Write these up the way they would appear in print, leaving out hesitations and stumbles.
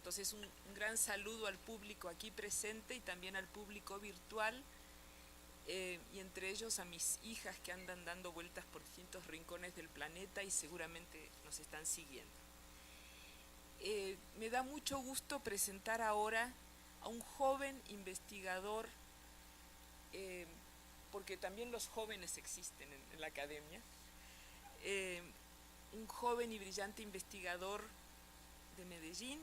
entonces un gran saludo al público aquí presente y también al público virtual, y entre ellos a mis hijas que andan dando vueltas por distintos rincones del planeta y seguramente nos están siguiendo. Me da mucho gusto presentar ahora a un joven investigador, porque también los jóvenes existen en la academia, un joven y brillante investigador de Medellín.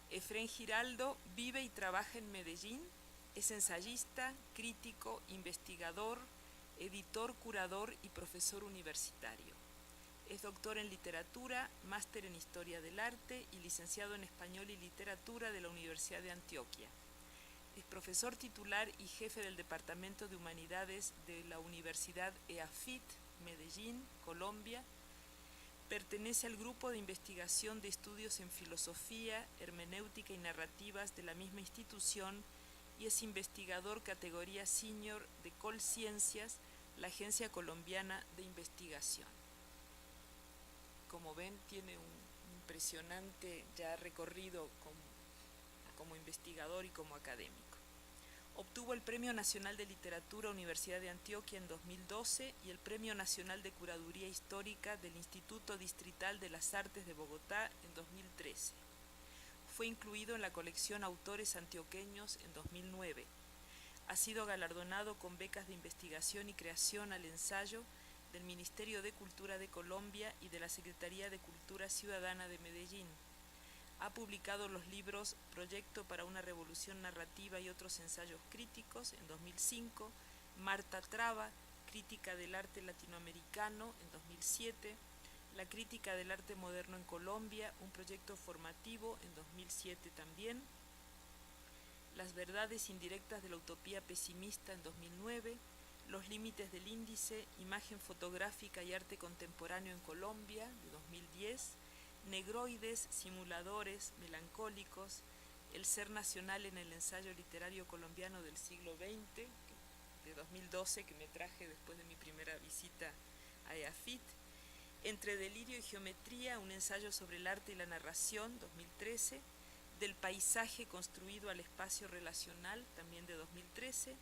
Efrén Giraldo vive y trabaja en Medellín, es ensayista, crítico, investigador, editor, curador y profesor universitario. Es doctor en literatura, máster en historia del arte y licenciado en español y literatura de la Universidad de Antioquia. Es profesor titular y jefe del Departamento de Humanidades de la Universidad EAFIT, Medellín, Colombia. Pertenece al grupo de investigación de estudios en filosofía, hermenéutica y narrativas de la misma institución y es investigador categoría senior de Colciencias, la agencia colombiana de investigación. Como ven, tiene un impresionante ya recorrido como investigador y como académico. Obtuvo el Premio Nacional de Literatura Universidad de Antioquia en 2012 y el Premio Nacional de Curaduría Histórica del Instituto Distrital de las Artes de Bogotá en 2013. Fue incluido en la colección Autores Antioqueños en 2009. Ha sido galardonado con becas de investigación y creación al ensayo del Ministerio de Cultura de Colombia y de la Secretaría de Cultura Ciudadana de Medellín. Ha publicado los libros Proyecto para una Revolución Narrativa y otros ensayos críticos en 2005, Marta Traba, Crítica del Arte Latinoamericano en 2007, La Crítica del Arte Moderno en Colombia, un proyecto formativo en 2007 también, Las Verdades Indirectas de la Utopía Pesimista en 2009, Los Límites del Índice, Imagen Fotográfica y Arte Contemporáneo en Colombia de 2010, Negroides, Simuladores, Melancólicos, El Ser Nacional en el Ensayo Literario Colombiano del siglo XX, de 2012, que me traje después de mi primera visita a EAFIT, Entre Delirio y Geometría, un ensayo sobre el arte y la narración, 2013, Del paisaje construido al espacio relacional, también de 2013,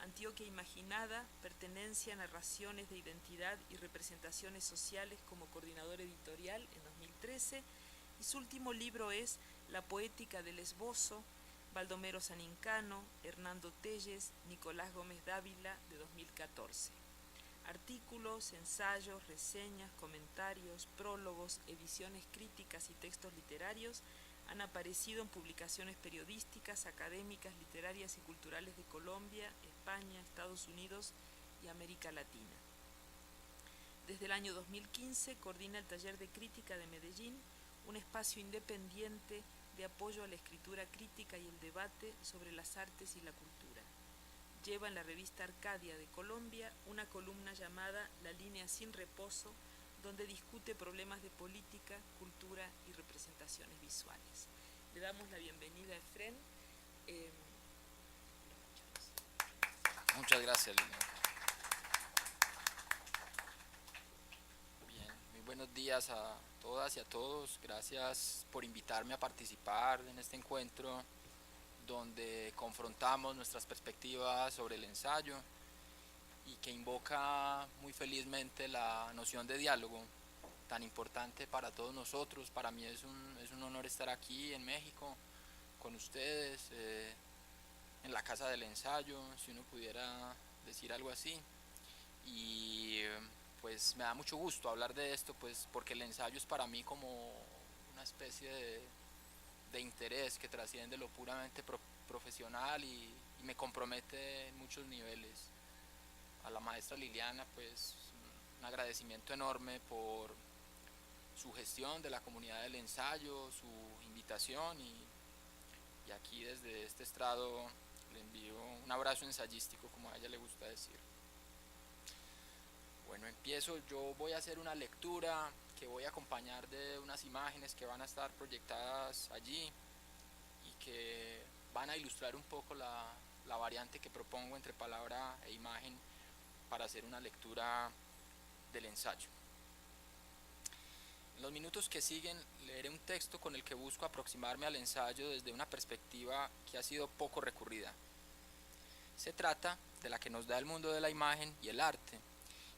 Antioquia Imaginada, Pertenencia, Narraciones de Identidad y Representaciones Sociales como coordinador editorial en 2013, y su último libro es La Poética del Esbozo, Baldomero Sanincano, Hernando Telles, Nicolás Gómez Dávila, de 2014. Artículos, ensayos, reseñas, comentarios, prólogos, ediciones críticas y textos literarios han aparecido en publicaciones periodísticas, académicas, literarias y culturales de Colombia, España, Estados Unidos y América Latina. Desde el año 2015 coordina el Taller de Crítica de Medellín, un espacio independiente de apoyo a la escritura crítica y el debate sobre las artes y la cultura. Lleva en la revista Arcadia de Colombia una columna llamada La Línea Sin Reposo, donde discute problemas de política, cultura y representaciones visuales. Le damos la bienvenida a Efrén. Muchas gracias, Lina. Bien, muy buenos días a todas y a todos. Gracias por invitarme a participar en este encuentro donde confrontamos nuestras perspectivas sobre el ensayo y que invoca muy felizmente la noción de diálogo tan importante para todos nosotros. Para mí es un honor estar aquí en México con ustedes, en la casa del ensayo, si uno pudiera decir algo así. Y pues me da mucho gusto hablar de esto, pues porque el ensayo es para mí como una especie de interés que trasciende lo puramente profesional y me compromete en muchos niveles. A la maestra Liliana, pues un agradecimiento enorme por su gestión de la comunidad del ensayo, su invitación y aquí desde este estrado le envío un abrazo ensayístico, como a ella le gusta decir. Bueno, empiezo. Yo voy a hacer una lectura que voy a acompañar de unas imágenes que van a estar proyectadas allí y que van a ilustrar un poco la variante que propongo entre palabra e imagen para hacer una lectura del ensayo. En los minutos que siguen leeré un texto con el que busco aproximarme al ensayo desde una perspectiva que ha sido poco recurrida. Se trata de la que nos da el mundo de la imagen y el arte,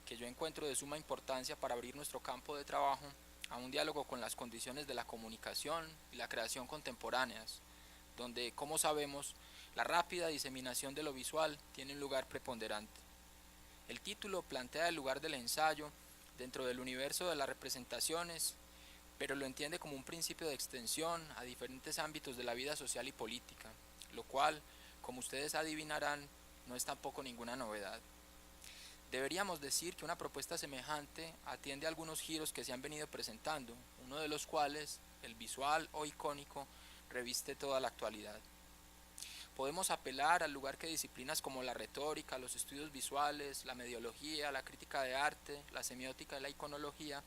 que yo encuentro de suma importancia para abrir nuestro campo de trabajo a un diálogo con las condiciones de la comunicación y la creación contemporáneas, donde, como sabemos, la rápida diseminación de lo visual tiene un lugar preponderante. El título plantea el lugar del ensayo dentro del universo de las representaciones, pero lo entiende como un principio de extensión a diferentes ámbitos de la vida social y política, lo cual, como ustedes adivinarán, no es tampoco ninguna novedad. Deberíamos decir que una propuesta semejante atiende a algunos giros que se han venido presentando, uno de los cuales, el visual o icónico, reviste toda la actualidad. Podemos apelar al lugar que disciplinas como la retórica, los estudios visuales, la mediología, la crítica de arte, la semiótica y la iconología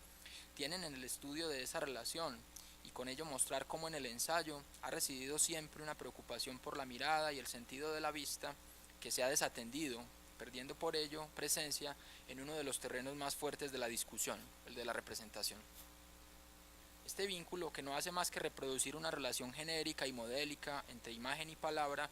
tienen en el estudio de esa relación, y con ello mostrar cómo en el ensayo ha residido siempre una preocupación por la mirada y el sentido de la vista que se ha desatendido, perdiendo por ello presencia en uno de los terrenos más fuertes de la discusión, el de la representación. Este vínculo, que no hace más que reproducir una relación genérica y modélica entre imagen y palabra,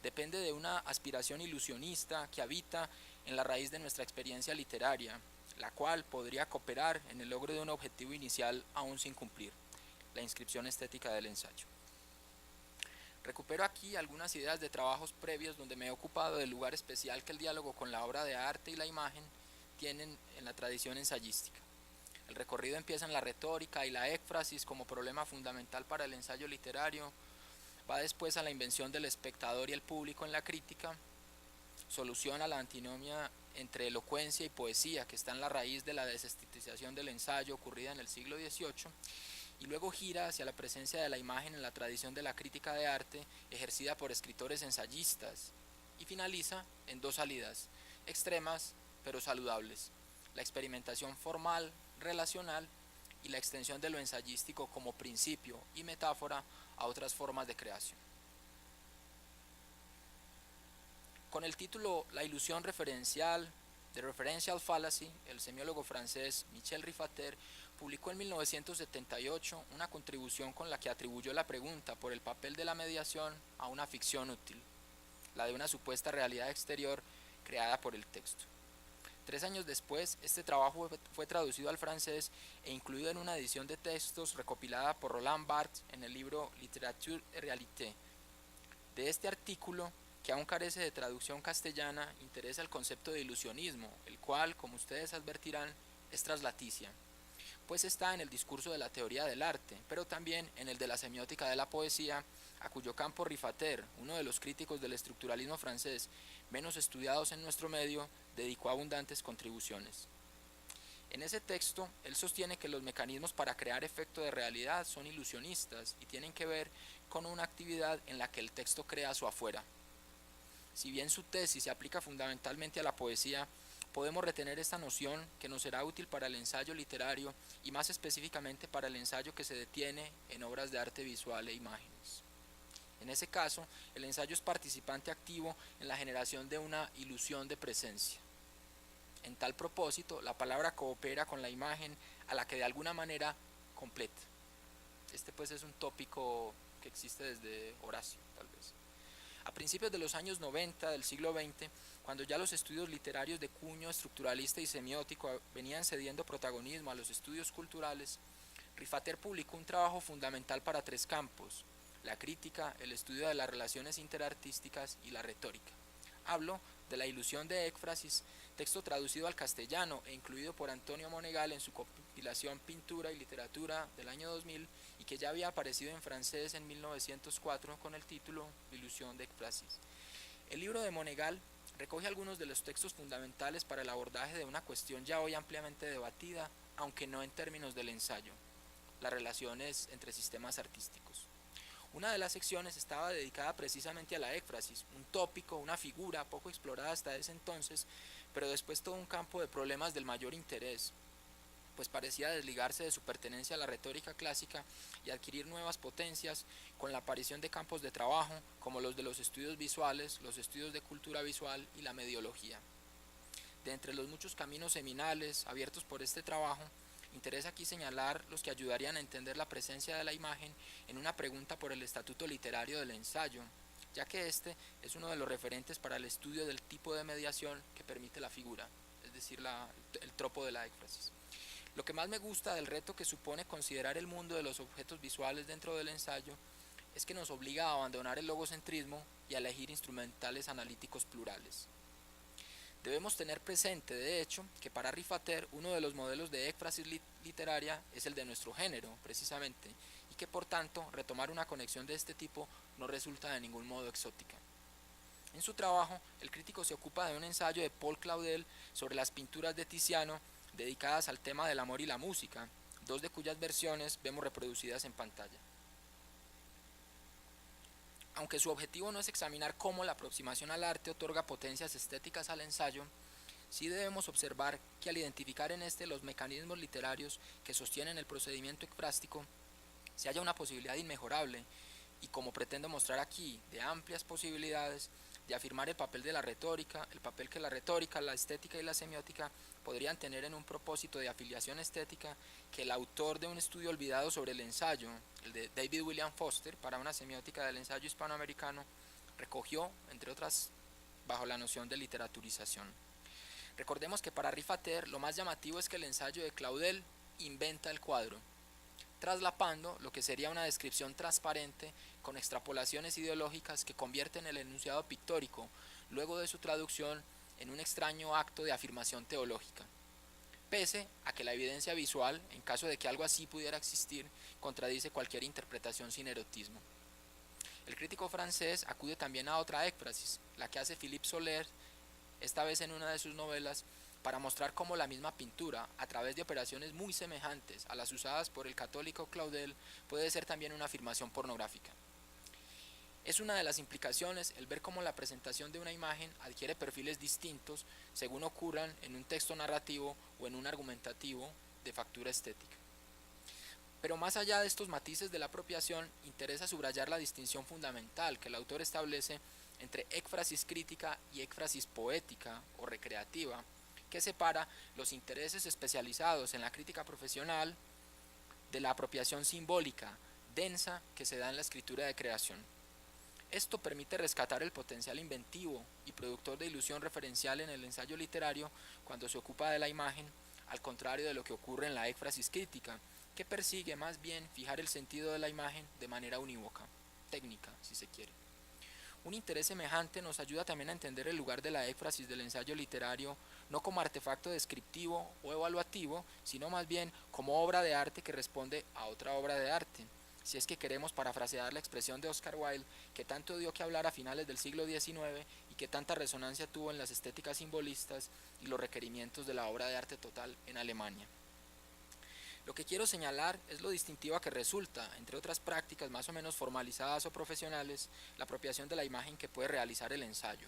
depende de una aspiración ilusionista que habita en la raíz de nuestra experiencia literaria, la cual podría cooperar en el logro de un objetivo inicial aún sin cumplir, la inscripción estética del ensayo. Recupero aquí algunas ideas de trabajos previos donde me he ocupado del lugar especial que el diálogo con la obra de arte y la imagen tienen en la tradición ensayística. El recorrido empieza en la retórica y la éfrasis como problema fundamental para el ensayo literario, va después a la invención del espectador y el público en la crítica, soluciona la antinomia entre elocuencia y poesía que está en la raíz de la desestetización del ensayo ocurrida en el siglo XVIII, y luego gira hacia la presencia de la imagen en la tradición de la crítica de arte ejercida por escritores ensayistas, y finaliza en dos salidas, extremas pero saludables: la experimentación formal, relacional, y la extensión de lo ensayístico como principio y metáfora a otras formas de creación. Con el título La ilusión referencial, The Referential Fallacy, el semiólogo francés Michel Riffater publicó en 1978 una contribución con la que atribuyó la pregunta por el papel de la mediación a una ficción útil, la de una supuesta realidad exterior creada por el texto. 3 años después, este trabajo fue traducido al francés e incluido en una edición de textos recopilada por Roland Barthes en el libro Littérature et Réalité. De este artículo, que aún carece de traducción castellana, interesa el concepto de ilusionismo, el cual, como ustedes advertirán, es traslaticia, pues está en el discurso de la teoría del arte, pero también en el de la semiótica de la poesía, a cuyo campo Riffater, uno de los críticos del estructuralismo francés menos estudiados en nuestro medio, dedicó abundantes contribuciones. En ese texto, él sostiene que los mecanismos para crear efecto de realidad son ilusionistas y tienen que ver con una actividad en la que el texto crea su afuera. Si bien su tesis se aplica fundamentalmente a la poesía, podemos retener esta noción que nos será útil para el ensayo literario y más específicamente para el ensayo que se detiene en obras de arte visual e imágenes. En ese caso, el ensayo es participante activo en la generación de una ilusión de presencia. En tal propósito, la palabra coopera con la imagen a la que de alguna manera completa. Este pues es un tópico que existe desde Horacio, tal vez. A principios de los años 90 del siglo XX, cuando ya los estudios literarios de cuño estructuralista y semiótico venían cediendo protagonismo a los estudios culturales, Riffater publicó un trabajo fundamental para 3 campos: la crítica, el estudio de las relaciones interartísticas y la retórica. Hablo de La ilusión de éfrasis, texto traducido al castellano e incluido por Antonio Monegal en su compilación Pintura y Literatura del año 2000 y que ya había aparecido en francés en 1904 con el título Ilusión de éfrasis. El libro de Monegal recoge algunos de los textos fundamentales para el abordaje de una cuestión ya hoy ampliamente debatida, aunque no en términos del ensayo: las relaciones entre sistemas artísticos. Una de las secciones estaba dedicada precisamente a la éfrasis, un tópico, una figura poco explorada hasta ese entonces, pero después todo un campo de problemas del mayor interés, pues parecía desligarse de su pertenencia a la retórica clásica y adquirir nuevas potencias con la aparición de campos de trabajo como los de los estudios visuales, los estudios de cultura visual y la mediología. De entre los muchos caminos seminales abiertos por este trabajo, interesa aquí señalar los que ayudarían a entender la presencia de la imagen en una pregunta por el estatuto literario del ensayo, ya que este es uno de los referentes para el estudio del tipo de mediación que permite la figura, es decir, el tropo de la éfrasis. Lo que más me gusta del reto que supone considerar el mundo de los objetos visuales dentro del ensayo es que nos obliga a abandonar el logocentrismo y a elegir instrumentales analíticos plurales. Debemos tener presente, de hecho, que para Rifater uno de los modelos de éfrasis literaria es el de nuestro género, precisamente, y que por tanto retomar una conexión de este tipo no resulta de ningún modo exótica. En su trabajo, el crítico se ocupa de un ensayo de Paul Claudel sobre las pinturas de Tiziano dedicadas al tema del amor y la música, dos de cuyas versiones vemos reproducidas en pantalla. Aunque su objetivo no es examinar cómo la aproximación al arte otorga potencias estéticas al ensayo, sí debemos observar que al identificar en este los mecanismos literarios que sostienen el procedimiento ekfrástico, se halla una posibilidad inmejorable y, como pretendo mostrar aquí, de amplias posibilidades de afirmar el papel de la retórica, el papel que la retórica, la estética y la semiótica podrían tener en un propósito de afiliación estética que el autor de un estudio olvidado sobre el ensayo, el de David William Foster, para una semiótica del ensayo hispanoamericano, recogió, entre otras, bajo la noción de literaturización. Recordemos que para Rifater lo más llamativo es que el ensayo de Claudel inventa el cuadro, traslapando lo que sería una descripción transparente con extrapolaciones ideológicas que convierten el enunciado pictórico, luego de su traducción, en un extraño acto de afirmación teológica, pese a que la evidencia visual, en caso de que algo así pudiera existir, contradice cualquier interpretación sin erotismo. El crítico francés acude también a otra éfrasis, la que hace Philippe Soler, esta vez en una de sus novelas, para mostrar cómo la misma pintura, a través de operaciones muy semejantes a las usadas por el católico Claudel, puede ser también una afirmación pornográfica. Es una de las implicaciones el ver cómo la presentación de una imagen adquiere perfiles distintos según ocurran en un texto narrativo o en un argumentativo de factura estética. Pero más allá de estos matices de la apropiación, interesa subrayar la distinción fundamental que el autor establece entre éfrasis crítica y éfrasis poética o recreativa, que separa los intereses especializados en la crítica profesional de la apropiación simbólica, densa, que se da en la escritura de creación. Esto permite rescatar el potencial inventivo y productor de ilusión referencial en el ensayo literario cuando se ocupa de la imagen, al contrario de lo que ocurre en la éfrasis crítica, que persigue más bien fijar el sentido de la imagen de manera unívoca, técnica, si se quiere. Un interés semejante nos ayuda también a entender el lugar de la éfrasis del ensayo literario no como artefacto descriptivo o evaluativo, sino más bien como obra de arte que responde a otra obra de arte, si es que queremos parafrasear la expresión de Oscar Wilde, que tanto dio que hablar a finales del siglo XIX y que tanta resonancia tuvo en las estéticas simbolistas y los requerimientos de la obra de arte total en Alemania. Lo que quiero señalar es lo distintiva que resulta, entre otras prácticas más o menos formalizadas o profesionales, la apropiación de la imagen que puede realizar el ensayo.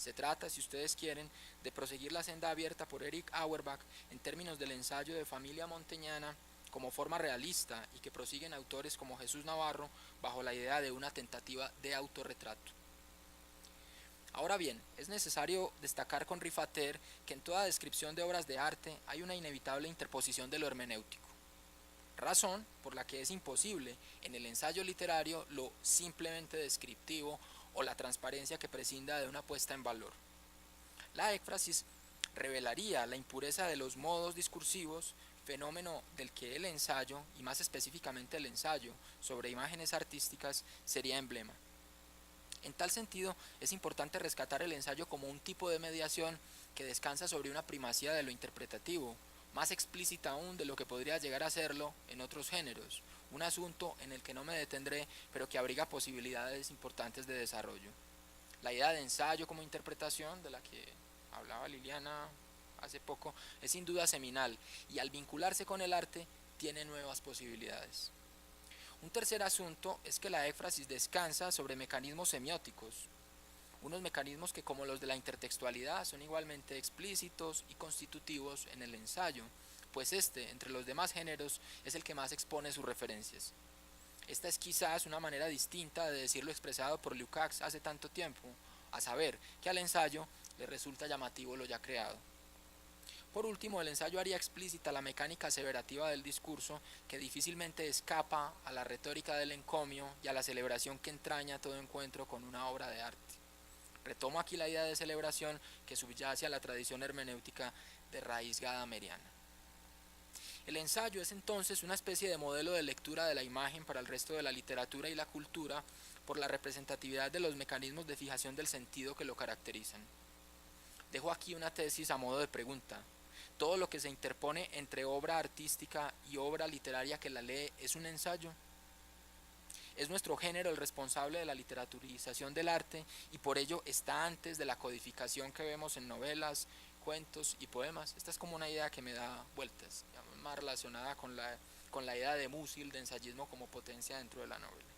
Se trata, si ustedes quieren, de proseguir la senda abierta por Erich Auerbach en términos del ensayo de Familia Monteñana como forma realista y que prosiguen autores como Jesús Navarro bajo la idea de una tentativa de autorretrato. Ahora bien, es necesario destacar con Rifater que en toda descripción de obras de arte hay una inevitable interposición de lo hermenéutico, razón por la que es imposible en el ensayo literario lo simplemente descriptivo o la transparencia que prescinda de una puesta en valor. La éfrasis revelaría la impureza de los modos discursivos, fenómeno del que el ensayo, y más específicamente el ensayo sobre imágenes artísticas, sería emblema. En tal sentido, es importante rescatar el ensayo como un tipo de mediación que descansa sobre una primacía de lo interpretativo, más explícita aún de lo que podría llegar a serlo en otros géneros, un asunto en el que no me detendré, pero que abriga posibilidades importantes de desarrollo. La idea de ensayo como interpretación, de la que hablaba Liliana hace poco, es sin duda seminal y al vincularse con el arte tiene nuevas posibilidades. Un tercer asunto es que la éfrasis descansa sobre mecanismos semióticos, unos mecanismos que, como los de la intertextualidad, son igualmente explícitos y constitutivos en el ensayo, pues este, entre los demás géneros, es el que más expone sus referencias. Esta es quizás una manera distinta de decir lo expresado por Lukács hace tanto tiempo, a saber, que al ensayo le resulta llamativo lo ya creado. Por último, el ensayo haría explícita la mecánica aseverativa del discurso, que difícilmente escapa a la retórica del encomio y a la celebración que entraña todo encuentro con una obra de arte. Retomo aquí la idea de celebración que subyace a la tradición hermenéutica de raíz gadameriana. El ensayo es entonces una especie de modelo de lectura de la imagen para el resto de la literatura y la cultura por la representatividad de los mecanismos de fijación del sentido que lo caracterizan. Dejo aquí una tesis a modo de pregunta. ¿Todo lo que se interpone entre obra artística y obra literaria que la lee es un ensayo? Es nuestro género el responsable de la literaturización del arte y por ello está antes de la codificación que vemos en novelas, cuentos y poemas. Esta es como una idea que me da vueltas, más relacionada con la idea de Musil, de ensayismo como potencia dentro de la novela.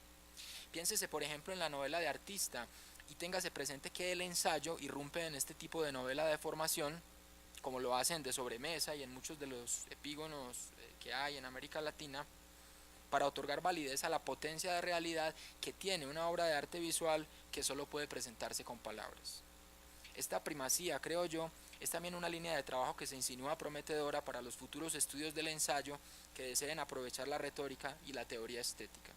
Piénsese por ejemplo en la novela de artista y téngase presente que el ensayo irrumpe en este tipo de novela de formación, como lo hacen de sobremesa y en muchos de los epígonos que hay en América Latina, para otorgar validez a la potencia de realidad que tiene una obra de arte visual que solo puede presentarse con palabras. Esta primacía, creo yo, es también una línea de trabajo que se insinúa prometedora para los futuros estudios del ensayo que deseen aprovechar la retórica y la teoría estética.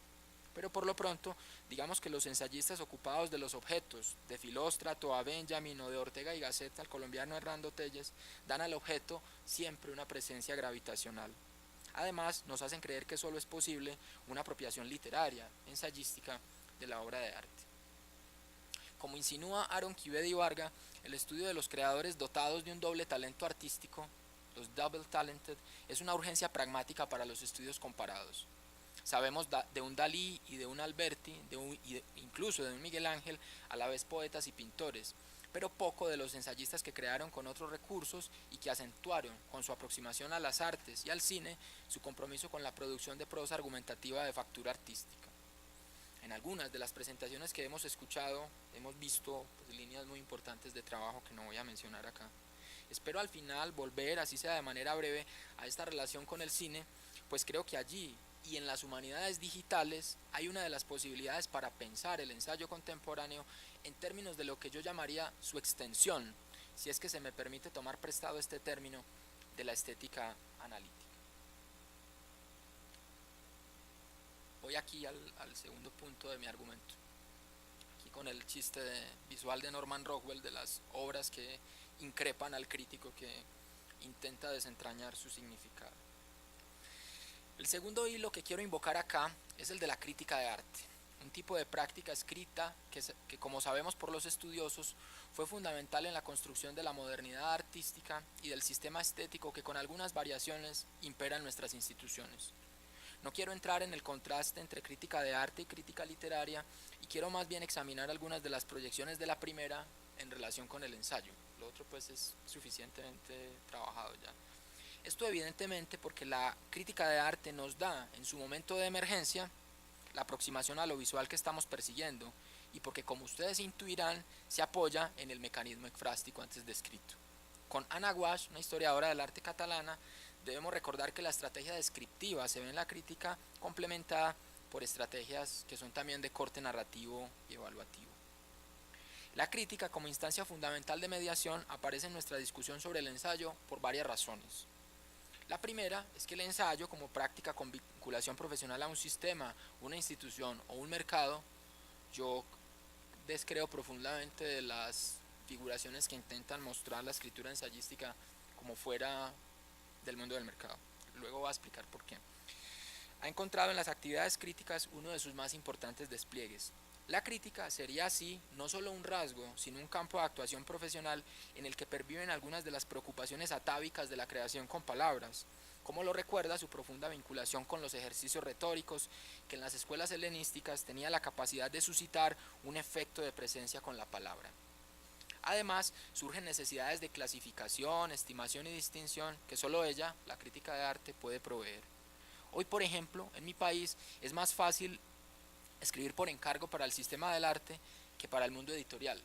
Pero por lo pronto, digamos que los ensayistas ocupados de los objetos, de Filóstrato a Benjamin o de Ortega y Gasset al colombiano Hernando Telles, dan al objeto siempre una presencia gravitacional. Además, nos hacen creer que solo es posible una apropiación literaria, ensayística, de la obra de arte. Como insinúa Aaron Kivedi Varga, el estudio de los creadores dotados de un doble talento artístico, los double talented, es una urgencia pragmática para los estudios comparados. Sabemos de un Dalí y de un Alberti, incluso de un Miguel Ángel, a la vez poetas y pintores, pero poco de los ensayistas que crearon con otros recursos y que acentuaron con su aproximación a las artes y al cine su compromiso con la producción de prosa argumentativa de factura artística. En algunas de las presentaciones que hemos escuchado hemos visto líneas muy importantes de trabajo que no voy a mencionar acá. Espero al final volver, así sea de manera breve, a esta relación con el cine, pues creo que allí y en las humanidades digitales hay una de las posibilidades para pensar el ensayo contemporáneo en términos de lo que yo llamaría su extensión, si es que se me permite tomar prestado este término, de la estética analítica. Voy aquí al segundo punto de mi argumento, aquí con el chiste visual de Norman Rockwell de las obras que increpan al crítico que intenta desentrañar su significado. El segundo hilo que quiero invocar acá es el de la crítica de arte, un tipo de práctica escrita que como sabemos por los estudiosos fue fundamental en la construcción de la modernidad artística y del sistema estético que con algunas variaciones impera en nuestras instituciones. No quiero entrar en el contraste entre crítica de arte y crítica literaria y quiero más bien examinar algunas de las proyecciones de la primera en relación con el ensayo. Lo otro pues es suficientemente trabajado ya. Esto evidentemente porque la crítica de arte nos da en su momento de emergencia la aproximación a lo visual que estamos persiguiendo y porque como ustedes intuirán se apoya en el mecanismo ekfrástico antes descrito. Con Ana Guasch, una historiadora del arte catalana, debemos recordar que la estrategia descriptiva se ve en la crítica complementada por estrategias que son también de corte narrativo y evaluativo. La crítica como instancia fundamental de mediación aparece en nuestra discusión sobre el ensayo por varias razones. La primera es que el ensayo como práctica con vinculación profesional a un sistema, una institución o un mercado, yo descreo profundamente de las figuraciones que intentan mostrar la escritura ensayística como fuera del mundo del mercado. Luego voy a explicar por qué. Ha encontrado en las actividades críticas uno de sus más importantes despliegues. La crítica sería así no solo un rasgo, sino un campo de actuación profesional en el que perviven algunas de las preocupaciones atávicas de la creación con palabras, como lo recuerda su profunda vinculación con los ejercicios retóricos, que en las escuelas helenísticas tenía la capacidad de suscitar un efecto de presencia con la palabra. Además, surgen necesidades de clasificación, estimación y distinción que solo ella, la crítica de arte, puede proveer. Hoy, por ejemplo, en mi país es más fácil escribir por encargo para el sistema del arte que para el mundo editorial.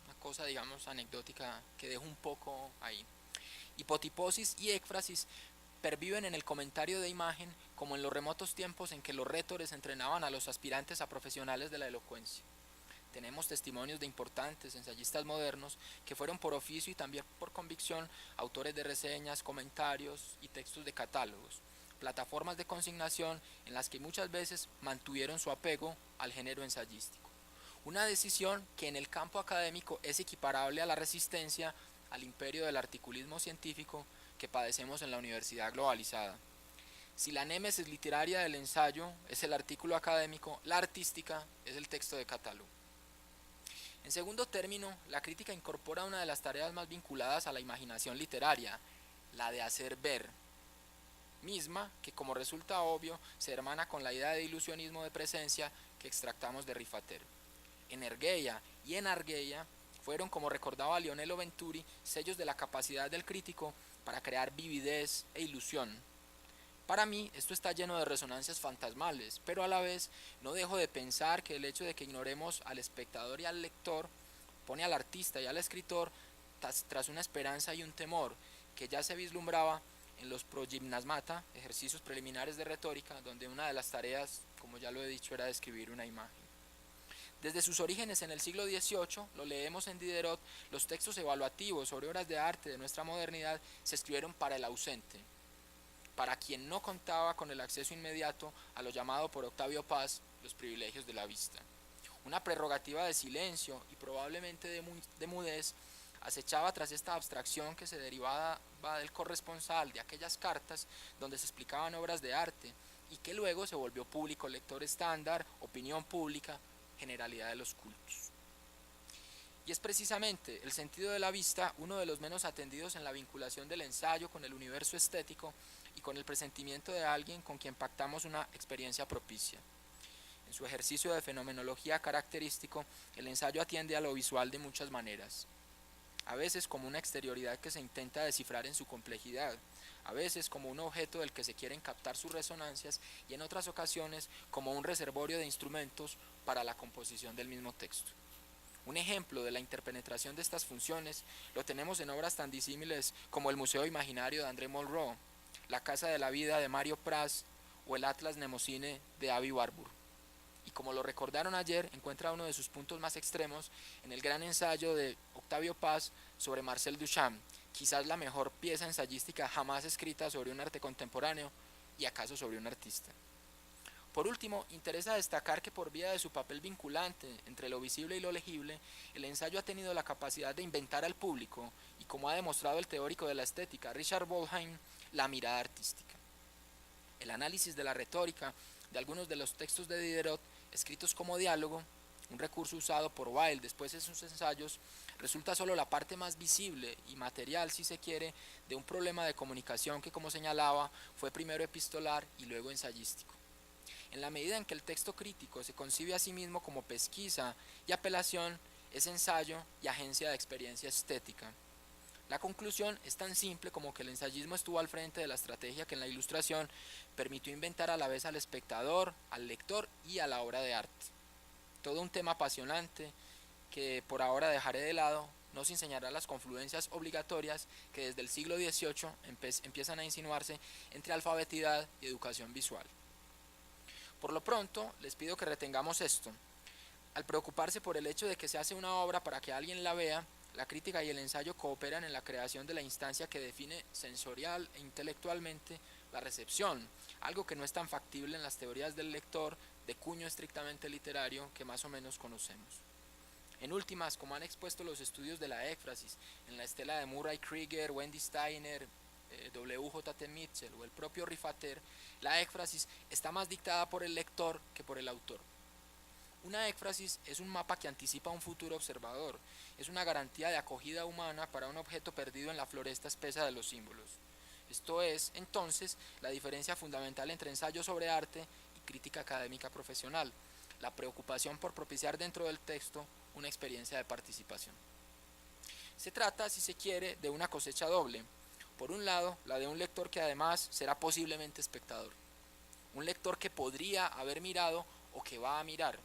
Una cosa, digamos, anecdótica que dejo un poco ahí. Hipotiposis y éfrasis perviven en el comentario de imagen como en los remotos tiempos en que los retores entrenaban a los aspirantes a profesionales de la elocuencia. tenemos testimonios de importantes ensayistas modernos que fueron por oficio y también por convicción autores de reseñas, comentarios y textos de catálogos, plataformas de consignación en las que muchas veces mantuvieron su apego al género ensayístico. Una decisión que en el campo académico es equiparable a la resistencia al imperio del articulismo científico que padecemos en la universidad globalizada. Si la némesis literaria del ensayo es el artículo académico, la artística es el texto de catálogo. En segundo término, la crítica incorpora una de las tareas más vinculadas a la imaginación literaria, la de hacer ver, misma que, como resulta obvio, se hermana con la idea de ilusionismo de presencia que extractamos de Riffater. Energeia y enargeia fueron, como recordaba Lionello Venturi, sellos de la capacidad del crítico para crear vividez e ilusión. Para mí esto está lleno de resonancias fantasmales, pero a la vez no dejo de pensar que el hecho de que ignoremos al espectador y al lector pone al artista y al escritor tras una esperanza y un temor que ya se vislumbraba en los progymnasmata, ejercicios preliminares de retórica, donde una de las tareas, como ya lo he dicho, era describir una imagen. Desde sus orígenes en el siglo XVIII, lo leemos en Diderot, los textos evaluativos sobre obras de arte de nuestra modernidad se escribieron para el ausente, para quien no contaba con el acceso inmediato a lo llamado por Octavio Paz los privilegios de la vista. Una prerrogativa de silencio y probablemente de mudez acechaba tras esta abstracción que se derivaba del corresponsal de aquellas cartas donde se explicaban obras de arte y que luego se volvió público lector estándar, opinión pública, generalidad de los cultos. Y es precisamente el sentido de la vista uno de los menos atendidos en la vinculación del ensayo con el universo estético y con el presentimiento de alguien con quien pactamos una experiencia propicia. En su ejercicio de fenomenología característico, el ensayo atiende a lo visual de muchas maneras. A veces como una exterioridad que se intenta descifrar en su complejidad, a veces como un objeto del que se quieren captar sus resonancias y en otras ocasiones como un reservorio de instrumentos para la composición del mismo texto. Un ejemplo de la interpenetración de estas funciones lo tenemos en obras tan disímiles como el Museo Imaginario de André Malraux, la Casa de la Vida de Mario Praz o el Atlas Mnemosyne de Avi Warburg. Y como lo recordaron ayer, encuentra uno de sus puntos más extremos en el gran ensayo de Octavio Paz sobre Marcel Duchamp, quizás la mejor pieza ensayística jamás escrita sobre un arte contemporáneo y acaso sobre un artista. Por último, interesa destacar que por vía de su papel vinculante entre lo visible y lo legible, el ensayo ha tenido la capacidad de inventar al público y, como ha demostrado el teórico de la estética Richard Wollheim, la mirada artística. El análisis de la retórica de algunos de los textos de Diderot, escritos como diálogo, un recurso usado por Wilde después de sus ensayos, resulta solo la parte más visible y material, si se quiere, de un problema de comunicación que, como señalaba, fue primero epistolar y luego ensayístico. En la medida en que el texto crítico se concibe a sí mismo como pesquisa y apelación, es ensayo y agencia de experiencia estética. La conclusión es tan simple como que el ensayismo estuvo al frente de la estrategia que en la Ilustración permitió inventar a la vez al espectador, al lector y a la obra de arte. Todo un tema apasionante que por ahora dejaré de lado, no sin señalar las confluencias obligatorias que desde el siglo XVIII empiezan a insinuarse entre alfabetidad y educación visual. Por lo pronto, les pido que retengamos esto. Al preocuparse por el hecho de que se hace una obra para que alguien la vea, la crítica y el ensayo cooperan en la creación de la instancia que define sensorial e intelectualmente la recepción, algo que no es tan factible en las teorías del lector de cuño estrictamente literario que más o menos conocemos. En últimas, como han expuesto los estudios de la éfrasis en la estela de Murray Krieger, Wendy Steiner, W.J.T. Mitchell o el propio Riffater, la éfrasis está más dictada por el lector que por el autor. Una éfrasis es un mapa que anticipa un futuro observador, es una garantía de acogida humana para un objeto perdido en la floresta espesa de los símbolos. Esto es, entonces, la diferencia fundamental entre ensayo sobre arte y crítica académica profesional, la preocupación por propiciar dentro del texto una experiencia de participación. Se trata, si se quiere, de una cosecha doble. Por un lado, la de un lector que además será posiblemente espectador. Un lector que podría haber mirado o que va a mirar.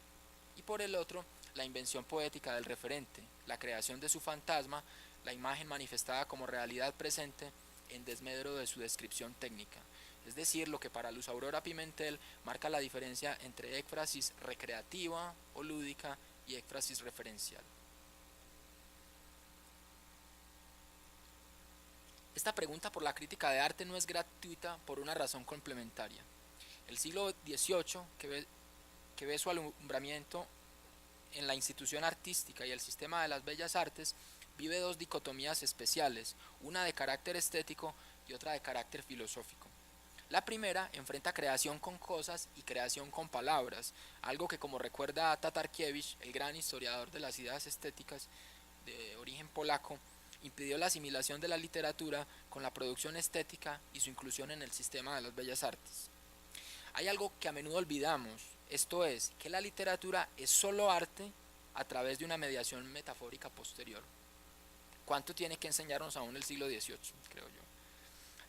Y por el otro, la invención poética del referente, la creación de su fantasma, la imagen manifestada como realidad presente en desmedro de su descripción técnica. Es decir, lo que para Luz Aurora Pimentel marca la diferencia entre éfrasis recreativa o lúdica y éfrasis referencial. Esta pregunta por la crítica de arte no es gratuita por una razón complementaria. El siglo XVIII, que ve su alumbramiento en la institución artística y el sistema de las bellas artes, vive dos dicotomías especiales, una de carácter estético y otra de carácter filosófico. La primera enfrenta creación con cosas y creación con palabras, algo que, como recuerda Tatarkiewicz, el gran historiador de las ideas estéticas de origen polaco, impidió la asimilación de la literatura con la producción estética y su inclusión en el sistema de las bellas artes. Hay algo que a menudo olvidamos, esto es, que la literatura es solo arte a través de una mediación metafórica posterior. ¿Cuánto tiene que enseñarnos aún el siglo XVIII, creo yo?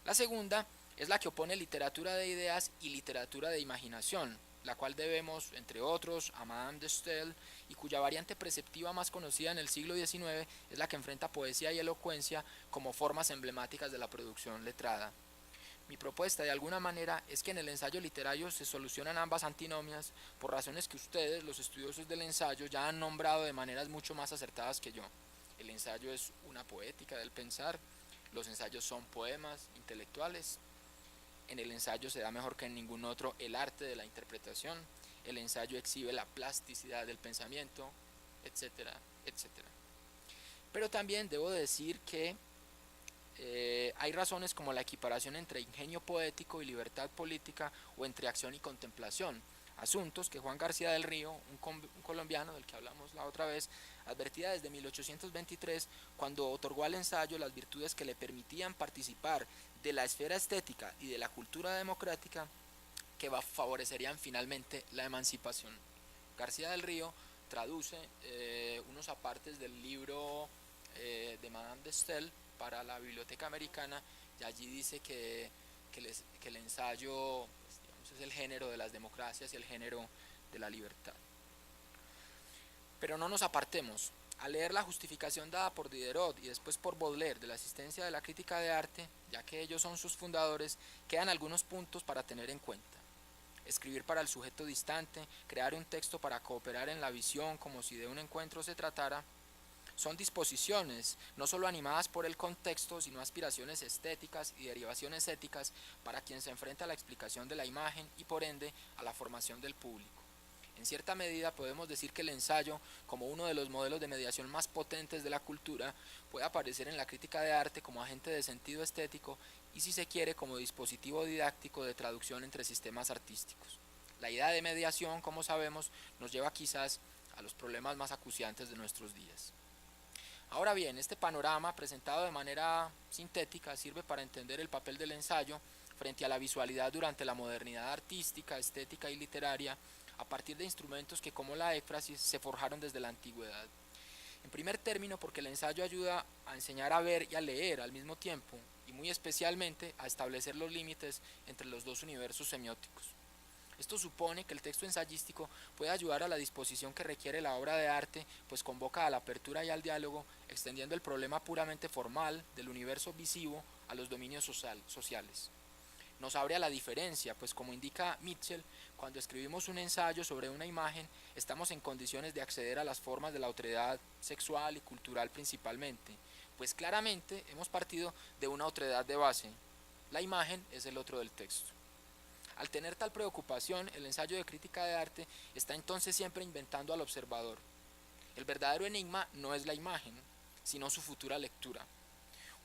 La segunda es la que opone literatura de ideas y literatura de imaginación, la cual debemos, entre otros, a Madame de Staël, y cuya variante preceptiva más conocida en el siglo XIX es la que enfrenta poesía y elocuencia como formas emblemáticas de la producción letrada. Mi propuesta, de alguna manera, es que en el ensayo literario se solucionan ambas antinomias por razones que ustedes, los estudiosos del ensayo, ya han nombrado de maneras mucho más acertadas que yo. El ensayo es una poética del pensar, los ensayos son poemas intelectuales, en el ensayo se da mejor que en ningún otro el arte de la interpretación, el ensayo exhibe la plasticidad del pensamiento, etcétera, etcétera. Pero también debo decir que hay razones como la equiparación entre ingenio poético y libertad política o entre acción y contemplación, asuntos que Juan García del Río, un colombiano del que hablamos la otra vez, advertía desde 1823 cuando otorgó al ensayo las virtudes que le permitían participar de la esfera estética y de la cultura democrática que favorecerían finalmente la emancipación. García del Río traduce unos apartes del libro de Madame de Staël para la Biblioteca Americana y allí dice que el ensayo, pues, digamos, es el género de las democracias y el género de la libertad. Pero no nos apartemos. Al leer la justificación dada por Diderot y después por Baudelaire de la existencia de la crítica de arte, ya que ellos son sus fundadores, quedan algunos puntos para tener en cuenta. Escribir para el sujeto distante, crear un texto para cooperar en la visión como si de un encuentro se tratara, son disposiciones no solo animadas por el contexto, sino aspiraciones estéticas y derivaciones éticas para quien se enfrenta a la explicación de la imagen y por ende a la formación del público. En cierta medida podemos decir que el ensayo, como uno de los modelos de mediación más potentes de la cultura, puede aparecer en la crítica de arte como agente de sentido estético y, si se quiere, como dispositivo didáctico de traducción entre sistemas artísticos. La idea de mediación, como sabemos, nos lleva quizás a los problemas más acuciantes de nuestros días. Ahora bien, este panorama, presentado de manera sintética, sirve para entender el papel del ensayo frente a la visualidad durante la modernidad artística, estética y literaria, a partir de instrumentos que, como la éfrasis, se forjaron desde la antigüedad. En primer término, porque el ensayo ayuda a enseñar a ver y a leer al mismo tiempo, y muy especialmente a establecer los límites entre los dos universos semióticos. Esto supone que el texto ensayístico puede ayudar a la disposición que requiere la obra de arte, pues convoca a la apertura y al diálogo, extendiendo el problema puramente formal del universo visivo a los dominios sociales. Nos abre a la diferencia, pues como indica Mitchell, cuando escribimos un ensayo sobre una imagen, estamos en condiciones de acceder a las formas de la otredad sexual y cultural principalmente, pues claramente hemos partido de una otredad de base. La imagen es el otro del texto. Al tener tal preocupación, el ensayo de crítica de arte está entonces siempre inventando al observador. El verdadero enigma no es la imagen, sino su futura lectura.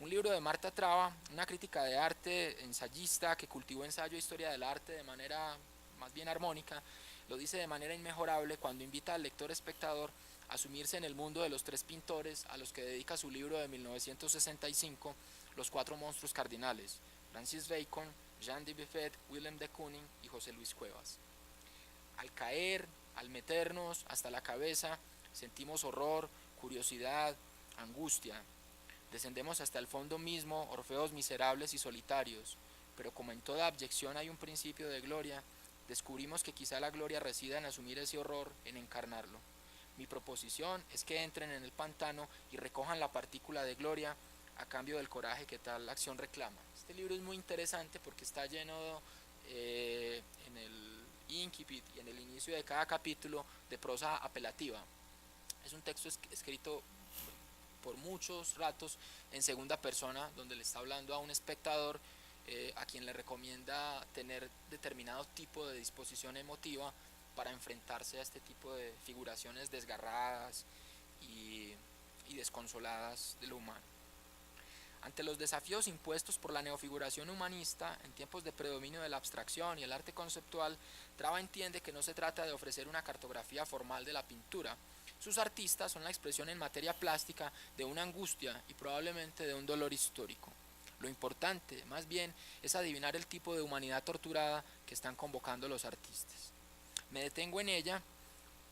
Un libro de Marta Traba, una crítica de arte ensayista que cultivó ensayo e historia del arte de manera más bien armónica, lo dice de manera inmejorable cuando invita al lector espectador a sumirse en el mundo de los tres pintores a los que dedica su libro de 1965, Los cuatro monstruos cardinales, Francis Bacon, Jean Dubuffet, Willem de Kooning y José Luis Cuevas. Al caer, al meternos hasta la cabeza, sentimos horror, curiosidad, angustia. Descendemos hasta el fondo mismo, Orfeos miserables y solitarios, pero como en toda abyección hay un principio de gloria, descubrimos que quizá la gloria resida en asumir ese horror, en encarnarlo. Mi proposición es que entren en el pantano y recojan la partícula de gloria a cambio del coraje que tal acción reclama. Este libro es muy interesante porque está lleno en el incipit y en el inicio de cada capítulo de prosa apelativa. Es un texto escrito por muchos ratos en segunda persona, donde le está hablando a un espectador a quien le recomienda tener determinado tipo de disposición emotiva para enfrentarse a este tipo de figuraciones desgarradas y desconsoladas de lo humano. Ante los desafíos impuestos por la neofiguración humanista en tiempos de predominio de la abstracción y el arte conceptual, Traba entiende que no se trata de ofrecer una cartografía formal de la pintura. Sus artistas son la expresión en materia plástica de una angustia y probablemente de un dolor histórico. Lo importante, más bien, es adivinar el tipo de humanidad torturada que están convocando los artistas. Me detengo en ella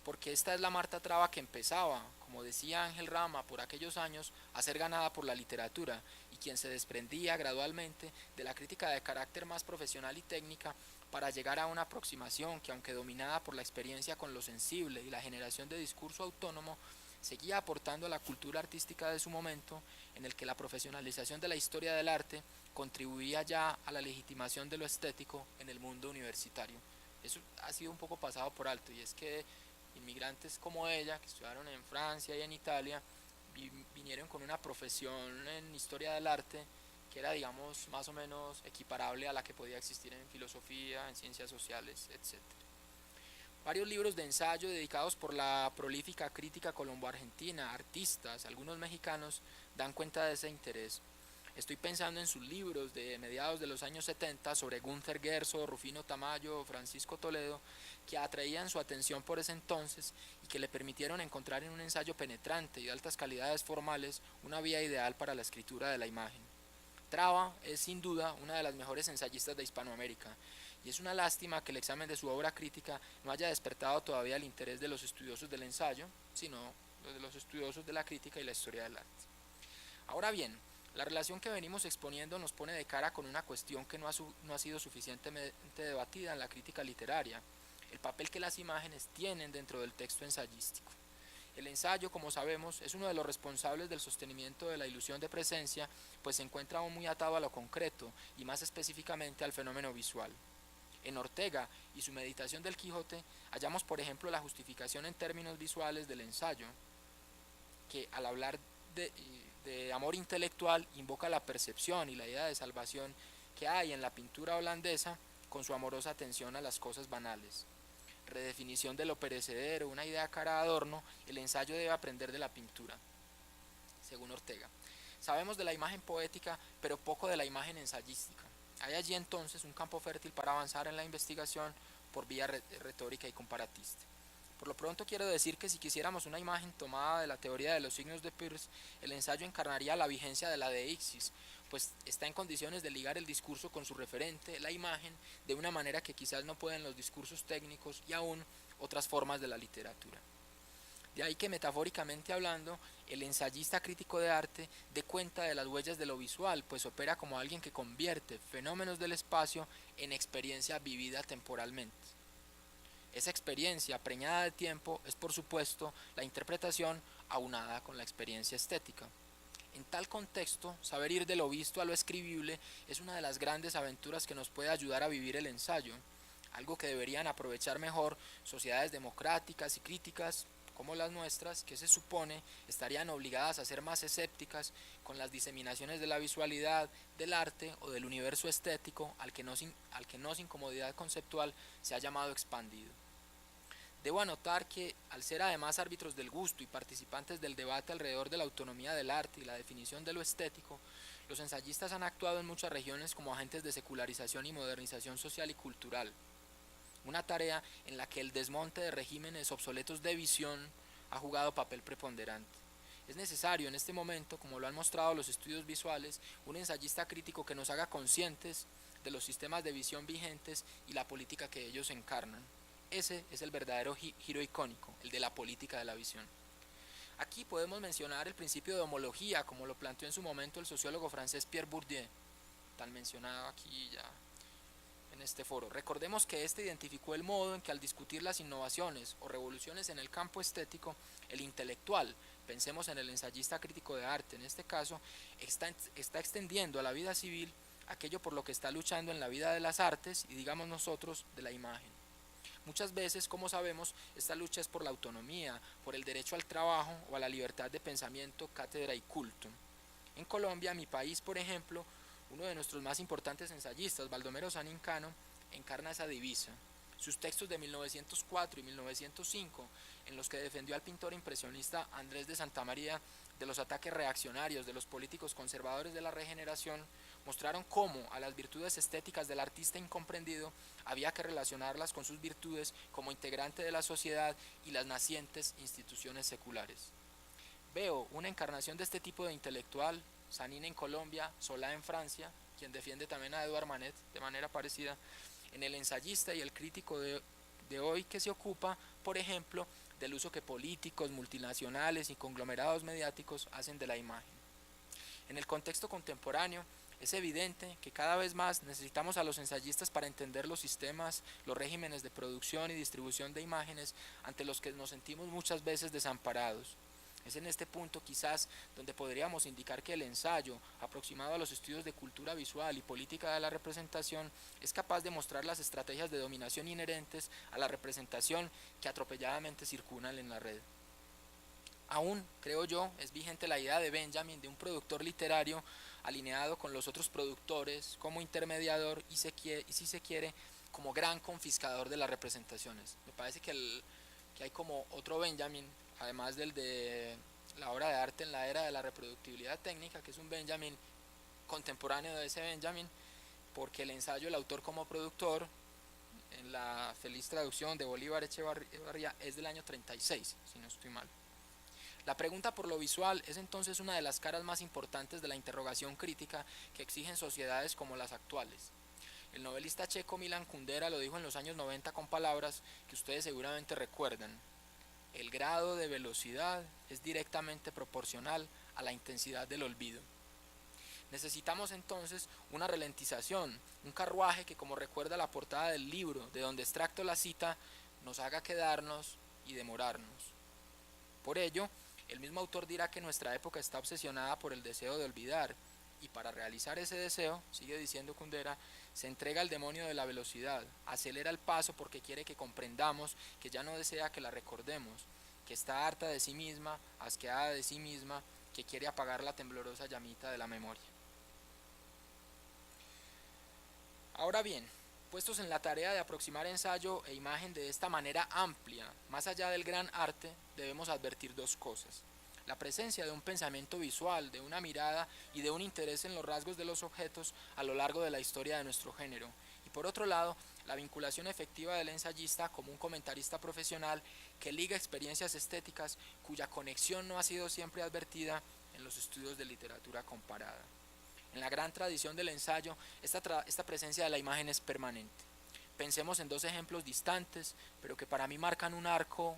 porque esta es la Marta Traba que empezaba, como decía Ángel Rama, por aquellos años, a ser ganada por la literatura, y quien se desprendía gradualmente de la crítica de carácter más profesional y técnica para llegar a una aproximación que, aunque dominada por la experiencia con lo sensible y la generación de discurso autónomo, seguía aportando a la cultura artística de su momento, en el que la profesionalización de la historia del arte contribuía ya a la legitimación de lo estético en el mundo universitario. Eso ha sido un poco pasado por alto, y es que inmigrantes como ella, que estudiaron en Francia y en Italia, vinieron con una profesión en historia del arte que era, digamos, más o menos equiparable a la que podía existir en filosofía, en ciencias sociales, etc. Varios libros de ensayo dedicados por la prolífica crítica colombo-argentina, artistas, algunos mexicanos, dan cuenta de ese interés. Estoy pensando en sus libros de mediados de los años 70 sobre Gunther Gerso, Rufino Tamayo, Francisco Toledo, que atraían su atención por ese entonces y que le permitieron encontrar en un ensayo penetrante y de altas calidades formales una vía ideal para la escritura de la imagen. Traba es sin duda una de las mejores ensayistas de Hispanoamérica, y es una lástima que el examen de su obra crítica no haya despertado todavía el interés de los estudiosos del ensayo, sino de los estudiosos de la crítica y la historia del arte. Ahora bien, la relación que venimos exponiendo nos pone de cara con una cuestión que no ha sido suficientemente debatida en la crítica literaria: el papel que las imágenes tienen dentro del texto ensayístico. El ensayo, como sabemos, es uno de los responsables del sostenimiento de la ilusión de presencia, pues se encuentra aún muy atado a lo concreto y más específicamente al fenómeno visual. En Ortega y su Meditación del Quijote hallamos, por ejemplo, la justificación en términos visuales del ensayo, que al hablar de amor intelectual invoca la percepción y la idea de salvación que hay en la pintura holandesa con su amorosa atención a las cosas banales. Redefinición de lo perecedero, una idea cara adorno, el ensayo debe aprender de la pintura, según Ortega. Sabemos de la imagen poética, pero poco de la imagen ensayística. Hay allí entonces un campo fértil para avanzar en la investigación por vía retórica y comparatista. Por lo pronto quiero decir que si quisiéramos una imagen tomada de la teoría de los signos de Peirce, el ensayo encarnaría la vigencia de la deixis, pues está en condiciones de ligar el discurso con su referente, la imagen, de una manera que quizás no pueden los discursos técnicos y aún otras formas de la literatura. De ahí que, metafóricamente hablando, el ensayista crítico de arte dé cuenta de las huellas de lo visual, pues opera como alguien que convierte fenómenos del espacio en experiencia vivida temporalmente. Esa experiencia preñada de tiempo es, por supuesto, la interpretación aunada con la experiencia estética. En tal contexto, saber ir de lo visto a lo escribible es una de las grandes aventuras que nos puede ayudar a vivir el ensayo, algo que deberían aprovechar mejor sociedades democráticas y críticas como las nuestras, que se supone estarían obligadas a ser más escépticas con las diseminaciones de la visualidad, del arte o del universo estético al que no sin comodidad conceptual se ha llamado expandido. Debo anotar que, al ser además árbitros del gusto y participantes del debate alrededor de la autonomía del arte y la definición de lo estético, los ensayistas han actuado en muchas regiones como agentes de secularización y modernización social y cultural, una tarea en la que el desmonte de regímenes obsoletos de visión ha jugado papel preponderante. Es necesario en este momento, como lo han mostrado los estudios visuales, un ensayista crítico que nos haga conscientes de los sistemas de visión vigentes y la política que ellos encarnan. Ese es el verdadero giro icónico, el de la política de la visión. Aquí podemos mencionar el principio de homología, como lo planteó en su momento el sociólogo francés Pierre Bourdieu, tan mencionado aquí ya en este foro. Recordemos que este identificó el modo en que, al discutir las innovaciones o revoluciones en el campo estético, el intelectual, pensemos en el ensayista crítico de arte en este caso, está extendiendo a la vida civil aquello por lo que está luchando en la vida de las artes y, digamos nosotros, de la imagen. Muchas veces, como sabemos, esta lucha es por la autonomía, por el derecho al trabajo o a la libertad de pensamiento, cátedra y culto. En Colombia, mi país, por ejemplo, uno de nuestros más importantes ensayistas, Baldomero Sanincano, encarna esa divisa. Sus textos de 1904 y 1905, en los que defendió al pintor impresionista Andrés de Santamaría de los ataques reaccionarios de los políticos conservadores de la Regeneración, mostraron cómo a las virtudes estéticas del artista incomprendido había que relacionarlas con sus virtudes como integrante de la sociedad y las nacientes instituciones seculares. Veo una encarnación de este tipo de intelectual, Sanín en Colombia, Solá en Francia, quien defiende también a Edouard Manet de manera parecida, en el ensayista y el crítico de hoy que se ocupa, por ejemplo, del uso que políticos, multinacionales y conglomerados mediáticos hacen de la imagen. En el contexto contemporáneo, es evidente que cada vez más necesitamos a los ensayistas para entender los sistemas, los regímenes de producción y distribución de imágenes ante los que nos sentimos muchas veces desamparados. Es en este punto quizás donde podríamos indicar que el ensayo, aproximado a los estudios de cultura visual y política de la representación, es capaz de mostrar las estrategias de dominación inherentes a la representación que atropelladamente circulan en la red. Aún, creo yo, es vigente la idea de Benjamin de un productor literario alineado con los otros productores como intermediador y si se quiere, como gran confiscador de las representaciones. Me parece que hay como otro Benjamin, además del de la obra de arte en la era de la reproductibilidad técnica, que es un Benjamin contemporáneo de ese Benjamin, porque el ensayo, el autor como productor, en la feliz traducción de Bolívar Echevarría, es del año 36, si no estoy mal. La pregunta por lo visual es entonces una de las caras más importantes de la interrogación crítica que exigen sociedades como las actuales. El novelista checo Milan Kundera lo dijo en los años 90 con palabras que ustedes seguramente recuerdan. El grado de velocidad es directamente proporcional a la intensidad del olvido. Necesitamos entonces una ralentización, un carruaje que, como recuerda la portada del libro de donde extracto la cita, nos haga quedarnos y demorarnos. Por ello, el mismo autor dirá que nuestra época está obsesionada por el deseo de olvidar, y para realizar ese deseo, sigue diciendo Kundera, se entrega al demonio de la velocidad, acelera el paso porque quiere que comprendamos que ya no desea que la recordemos, que está harta de sí misma, asqueada de sí misma, que quiere apagar la temblorosa llamita de la memoria. Ahora bien, puestos en la tarea de aproximar ensayo e imagen de esta manera amplia, más allá del gran arte, debemos advertir dos cosas. La presencia de un pensamiento visual, de una mirada y de un interés en los rasgos de los objetos a lo largo de la historia de nuestro género. Y por otro lado, la vinculación efectiva del ensayista como un comentarista profesional que liga experiencias estéticas cuya conexión no ha sido siempre advertida en los estudios de literatura comparada. En la gran tradición del ensayo, esta presencia de la imagen es permanente. Pensemos en dos ejemplos distantes, pero que para mí marcan un arco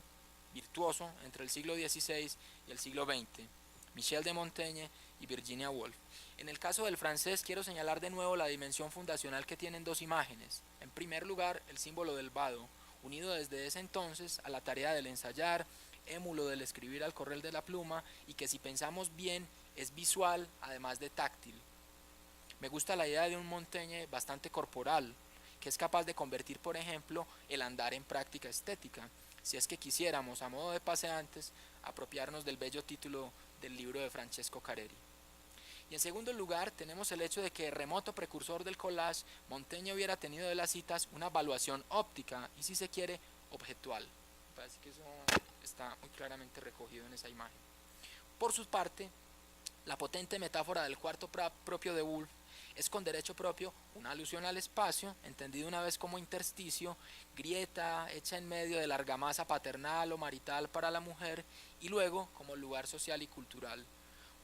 virtuoso entre el siglo XVI y el siglo XX, Michel de Montaigne y Virginia Woolf. En el caso del francés quiero señalar de nuevo la dimensión fundacional que tienen dos imágenes. En primer lugar, el símbolo del vado, unido desde ese entonces a la tarea del ensayar, émulo del escribir al correr de la pluma y que si pensamos bien es visual además de táctil. Me gusta la idea de un Montaigne bastante corporal, que es capaz de convertir, por ejemplo, el andar en práctica estética, si es que quisiéramos, a modo de paseantes, apropiarnos del bello título del libro de Francesco Careri. Y en segundo lugar, tenemos el hecho de que, remoto precursor del collage, Montaigne hubiera tenido de las citas una evaluación óptica y, si se quiere, objetual. Me parece que eso está muy claramente recogido en esa imagen. Por su parte, la potente metáfora del cuarto propio de Woolf es con derecho propio una alusión al espacio, entendido una vez como intersticio, grieta hecha en medio de la argamasa paternal o marital para la mujer y luego como lugar social y cultural.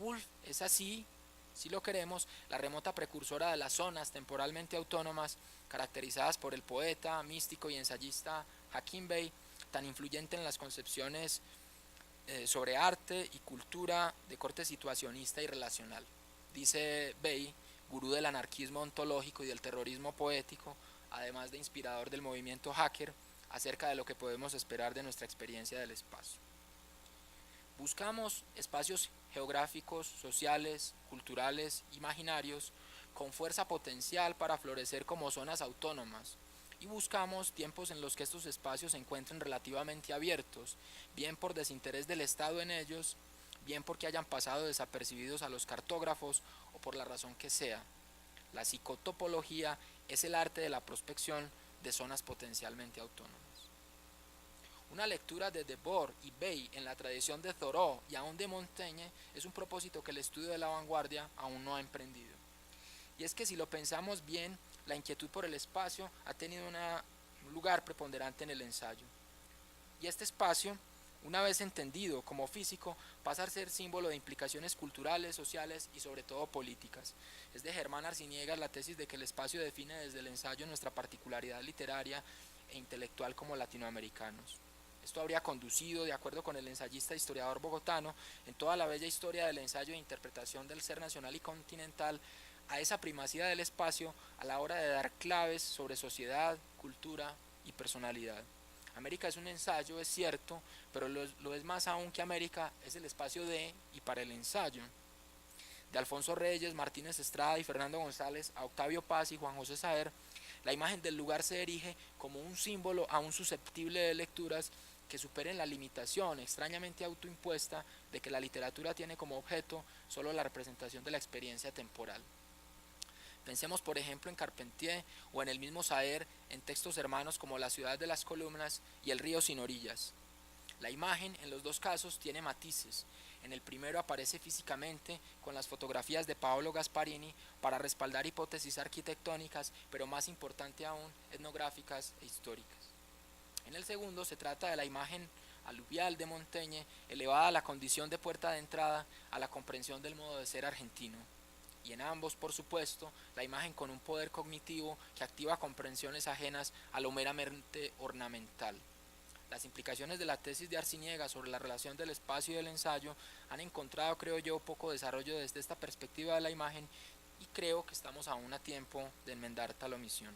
Woolf es así, si lo queremos, la remota precursora de las zonas temporalmente autónomas caracterizadas por el poeta, místico y ensayista Hakim Bey, tan influyente en las concepciones sobre arte y cultura de corte situacionista y relacional. Dice Bey, gurú del anarquismo ontológico y del terrorismo poético, además de inspirador del movimiento hacker, acerca de lo que podemos esperar de nuestra experiencia del espacio. Buscamos espacios geográficos, sociales, culturales, imaginarios, con fuerza potencial para florecer como zonas autónomas, y buscamos tiempos en los que estos espacios se encuentren relativamente abiertos, bien por desinterés del Estado en ellos, bien porque hayan pasado desapercibidos a los cartógrafos o por la razón que sea. La psicotopología es el arte de la prospección de zonas potencialmente autónomas. Una lectura de Debord y Bay en la tradición de Thoreau y aún de Montaigne es un propósito que el estudio de la vanguardia aún no ha emprendido. Y es que si lo pensamos bien, la inquietud por el espacio ha tenido un lugar preponderante en el ensayo. Y este espacio, una vez entendido como físico, pasa a ser símbolo de implicaciones culturales, sociales y sobre todo políticas. Es de Germán Arciniegas la tesis de que el espacio define desde el ensayo nuestra particularidad literaria e intelectual como latinoamericanos. Esto habría conducido, de acuerdo con el ensayista e historiador bogotano, en toda la bella historia del ensayo e interpretación del ser nacional y continental, a esa primacía del espacio a la hora de dar claves sobre sociedad, cultura y personalidad. América es un ensayo, es cierto, pero lo es más aún que América es el espacio de y para el ensayo. De Alfonso Reyes, Martínez Estrada y Fernando González a Octavio Paz y Juan José Saer, la imagen del lugar se erige como un símbolo aún susceptible de lecturas que superen la limitación extrañamente autoimpuesta de que la literatura tiene como objeto solo la representación de la experiencia temporal. Pensemos por ejemplo en Carpentier o en el mismo Saer en textos hermanos como La ciudad de las columnas y El río sin orillas. La imagen en los dos casos tiene matices. En el primero aparece físicamente con las fotografías de Paolo Gasparini para respaldar hipótesis arquitectónicas, pero más importante aún, etnográficas e históricas. En el segundo se trata de la imagen aluvial de Montaigne, elevada a la condición de puerta de entrada a la comprensión del modo de ser argentino. Y en ambos, por supuesto, la imagen con un poder cognitivo que activa comprensiones ajenas a lo meramente ornamental. Las implicaciones de la tesis de Arciniegas sobre la relación del espacio y del ensayo han encontrado, creo yo, poco desarrollo desde esta perspectiva de la imagen y creo que estamos aún a tiempo de enmendar tal omisión.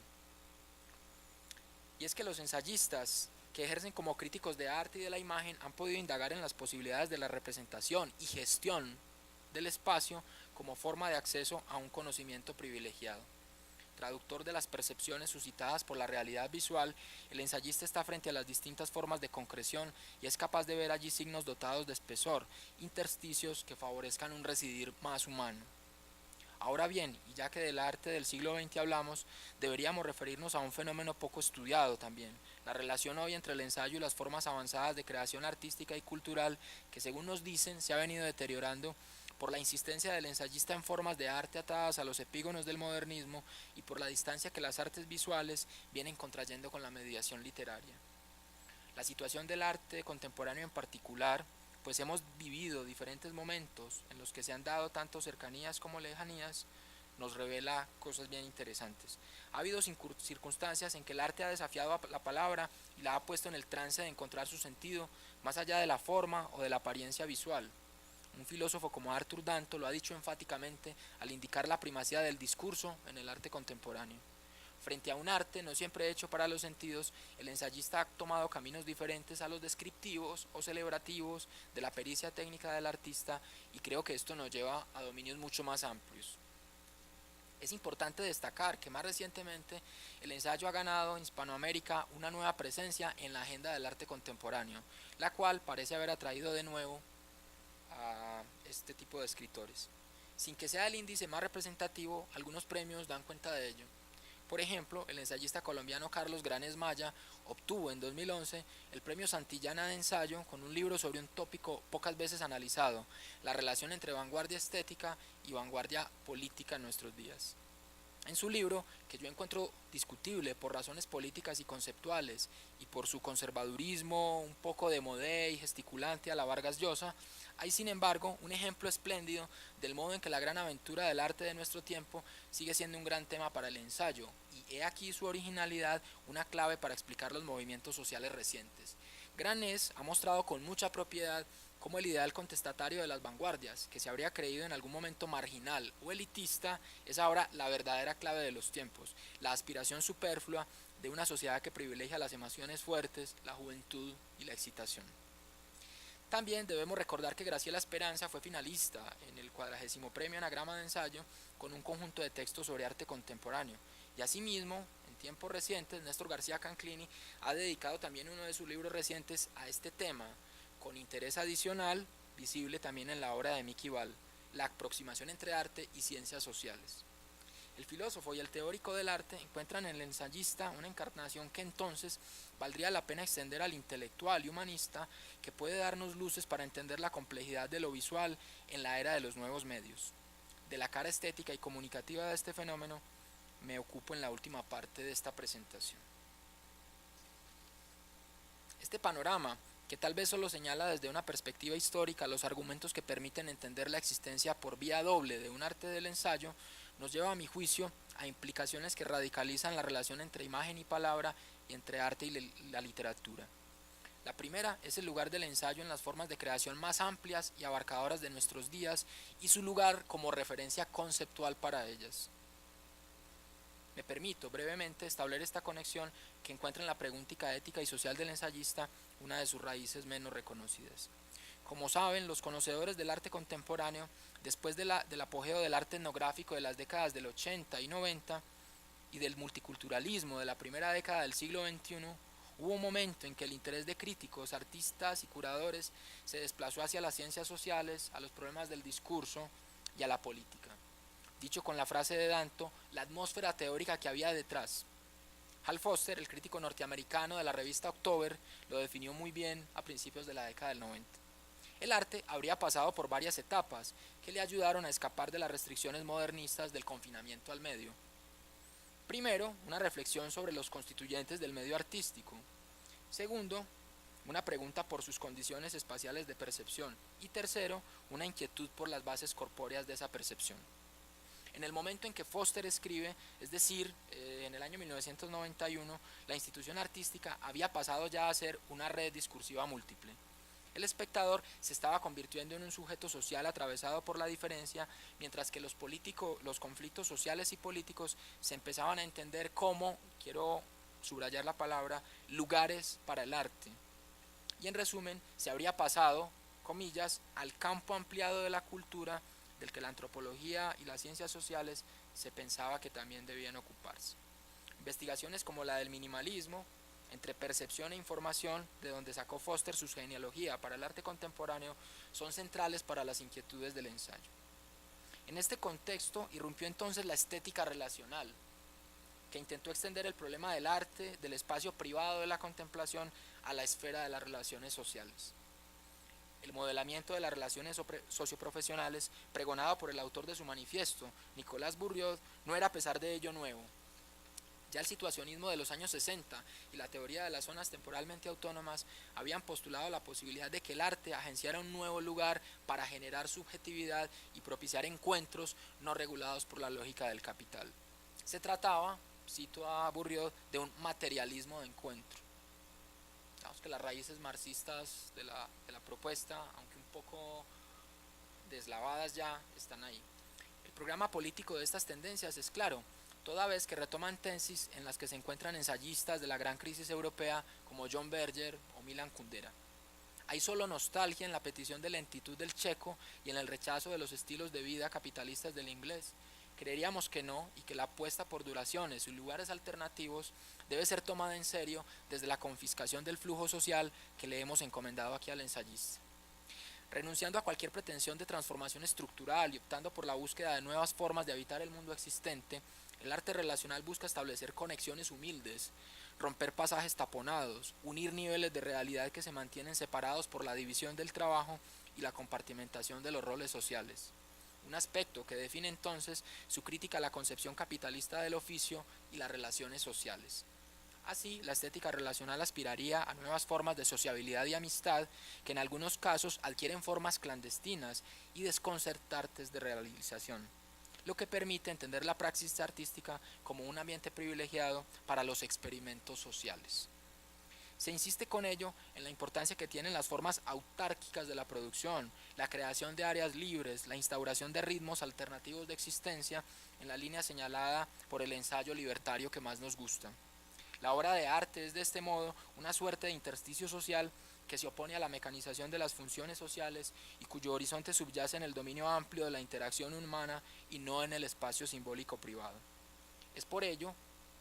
Y es que los ensayistas que ejercen como críticos de arte y de la imagen han podido indagar en las posibilidades de la representación y gestión del espacio como forma de acceso a un conocimiento privilegiado. Traductor de las percepciones suscitadas por la realidad visual, el ensayista está frente a las distintas formas de concreción y es capaz de ver allí signos dotados de espesor, intersticios que favorezcan un residir más humano. Ahora bien, y ya que del arte del siglo XX hablamos, deberíamos referirnos a un fenómeno poco estudiado también, la relación hoy entre el ensayo y las formas avanzadas de creación artística y cultural que según nos dicen se ha venido deteriorando por la insistencia del ensayista en formas de arte atadas a los epígonos del modernismo y por la distancia que las artes visuales vienen contrayendo con la mediación literaria. La situación del arte contemporáneo en particular, pues hemos vivido diferentes momentos en los que se han dado tanto cercanías como lejanías, nos revela cosas bien interesantes. Ha habido circunstancias en que el arte ha desafiado la palabra y la ha puesto en el trance de encontrar su sentido más allá de la forma o de la apariencia visual. Un filósofo como Arthur Danto lo ha dicho enfáticamente al indicar la primacía del discurso en el arte contemporáneo. Frente a un arte no siempre hecho para los sentidos, el ensayista ha tomado caminos diferentes a los descriptivos o celebrativos de la pericia técnica del artista y creo que esto nos lleva a dominios mucho más amplios. Es importante destacar que más recientemente el ensayo ha ganado en Hispanoamérica una nueva presencia en la agenda del arte contemporáneo, la cual parece haber atraído de nuevo a este tipo de escritores. Sin que sea el índice más representativo, algunos premios dan cuenta de ello. Por ejemplo, el ensayista colombiano Carlos Granes Maya obtuvo en 2011 el premio Santillana de ensayo con un libro sobre un tópico pocas veces analizado, la relación entre vanguardia estética y vanguardia política en nuestros días. En su libro, que yo encuentro discutible por razones políticas y conceptuales y por su conservadurismo un poco de modé y gesticulante a la Vargas Llosa, hay sin embargo un ejemplo espléndido del modo en que la gran aventura del arte de nuestro tiempo sigue siendo un gran tema para el ensayo, y he aquí su originalidad una clave para explicar los movimientos sociales recientes. Granes ha mostrado con mucha propiedad cómo el ideal contestatario de las vanguardias, que se habría creído en algún momento marginal o elitista, es ahora la verdadera clave de los tiempos, la aspiración superflua de una sociedad que privilegia las emociones fuertes, la juventud y la excitación. También debemos recordar que Graciela Esperanza fue finalista en el 40º Premio Anagrama de Ensayo con un conjunto de textos sobre arte contemporáneo, y asimismo, en tiempos recientes, Néstor García Canclini ha dedicado también uno de sus libros recientes a este tema, con interés adicional, visible también en la obra de Miki Ball, La aproximación entre arte y ciencias sociales. El filósofo y el teórico del arte encuentran en el ensayista una encarnación que entonces valdría la pena extender al intelectual y humanista, que puede darnos luces para entender la complejidad de lo visual en la era de los nuevos medios. De la cara estética y comunicativa de este fenómeno me ocupo en la última parte de esta presentación. Este panorama, que tal vez solo señala desde una perspectiva histórica los argumentos que permiten entender la existencia por vía doble de un arte del ensayo, nos lleva a mi juicio a implicaciones que radicalizan la relación entre imagen y palabra y entre arte y la literatura. La primera es el lugar del ensayo en las formas de creación más amplias y abarcadoras de nuestros días y su lugar como referencia conceptual para ellas. Me permito brevemente establecer esta conexión que encuentra en la pregunta ética y social del ensayista una de sus raíces menos reconocidas. Como saben, los conocedores del arte contemporáneo, después del apogeo del arte etnográfico de las décadas del 80 y 90 y del multiculturalismo de la primera década del siglo XXI, hubo un momento en que el interés de críticos, artistas y curadores se desplazó hacia las ciencias sociales, a los problemas del discurso y a la política. Dicho con la frase de Danto, la atmósfera teórica que había detrás. Hal Foster, el crítico norteamericano de la revista October, lo definió muy bien a principios de la década del 90. El arte habría pasado por varias etapas que le ayudaron a escapar de las restricciones modernistas del confinamiento al medio. Primero, una reflexión sobre los constituyentes del medio artístico. Segundo, una pregunta por sus condiciones espaciales de percepción. Y tercero, una inquietud por las bases corpóreas de esa percepción. En el momento en que Foster escribe, es decir, en el año 1991, la institución artística había pasado ya a ser una red discursiva múltiple. El espectador se estaba convirtiendo en un sujeto social atravesado por la diferencia, mientras que los conflictos sociales y políticos se empezaban a entender como, quiero subrayar la palabra, lugares para el arte. Y en resumen, se habría pasado, comillas, al campo ampliado de la cultura, del que la antropología y las ciencias sociales se pensaba que también debían ocuparse. Investigaciones como la del minimalismo, entre percepción e información, de donde sacó Foster su genealogía para el arte contemporáneo, son centrales para las inquietudes del ensayo. En este contexto irrumpió entonces la estética relacional, que intentó extender el problema del arte, del espacio privado de la contemplación, a la esfera de las relaciones sociales. El modelamiento de las relaciones socioprofesionales, pregonado por el autor de su manifiesto, Nicolas Bourriaud, no era a pesar de ello nuevo. Ya el situacionismo de los años 60 y la teoría de las zonas temporalmente autónomas habían postulado la posibilidad de que el arte agenciara un nuevo lugar para generar subjetividad y propiciar encuentros no regulados por la lógica del capital. Se trataba, cito a Bourriaud, de un materialismo de encuentro. Digamos que las raíces marxistas de la propuesta, aunque un poco deslavadas ya, están ahí. El programa político de estas tendencias es claro, toda vez que retoman tesis en las que se encuentran ensayistas de la gran crisis europea como John Berger o Milan Kundera. Hay solo nostalgia en la petición de lentitud del checo y en el rechazo de los estilos de vida capitalistas del inglés. Creeríamos que no, y que la apuesta por duraciones y lugares alternativos debe ser tomada en serio desde la confiscación del flujo social que le hemos encomendado aquí al ensayista. Renunciando a cualquier pretensión de transformación estructural y optando por la búsqueda de nuevas formas de habitar el mundo existente, el arte relacional busca establecer conexiones humildes, romper pasajes taponados, unir niveles de realidad que se mantienen separados por la división del trabajo y la compartimentación de los roles sociales. Un aspecto que define entonces su crítica a la concepción capitalista del oficio y las relaciones sociales. Así, la estética relacional aspiraría a nuevas formas de sociabilidad y amistad que en algunos casos adquieren formas clandestinas y desconcertantes de realización, lo que permite entender la praxis artística como un ambiente privilegiado para los experimentos sociales. Se insiste con ello en la importancia que tienen las formas autárquicas de la producción, la creación de áreas libres, la instauración de ritmos alternativos de existencia en la línea señalada por el ensayo libertario que más nos gusta. La obra de arte es de este modo una suerte de intersticio social que se opone a la mecanización de las funciones sociales y cuyo horizonte subyace en el dominio amplio de la interacción humana y no en el espacio simbólico privado. Es por ello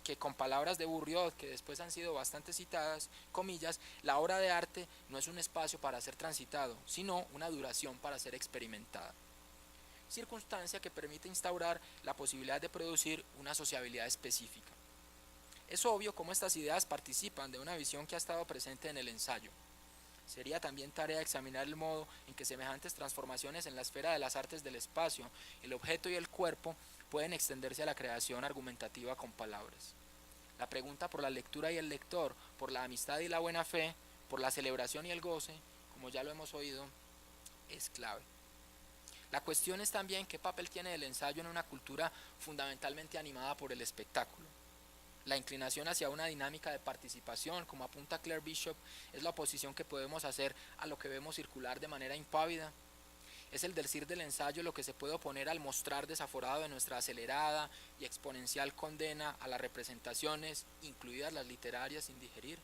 que con palabras de Bourdieu, que después han sido bastante citadas, comillas, la obra de arte no es un espacio para ser transitado, sino una duración para ser experimentada. Circunstancia que permite instaurar la posibilidad de producir una sociabilidad específica. Es obvio cómo estas ideas participan de una visión que ha estado presente en el ensayo. Sería también tarea examinar el modo en que semejantes transformaciones en la esfera de las artes del espacio, el objeto y el cuerpo pueden extenderse a la creación argumentativa con palabras. La pregunta por la lectura y el lector, por la amistad y la buena fe, por la celebración y el goce, como ya lo hemos oído, es clave. La cuestión es también qué papel tiene el ensayo en una cultura fundamentalmente animada por el espectáculo. La inclinación hacia una dinámica de participación, como apunta Claire Bishop, es la oposición que podemos hacer a lo que vemos circular de manera impávida. Es el decir del ensayo lo que se puede oponer al mostrar desaforado de nuestra acelerada y exponencial condena a las representaciones, incluidas las literarias, sin digerir.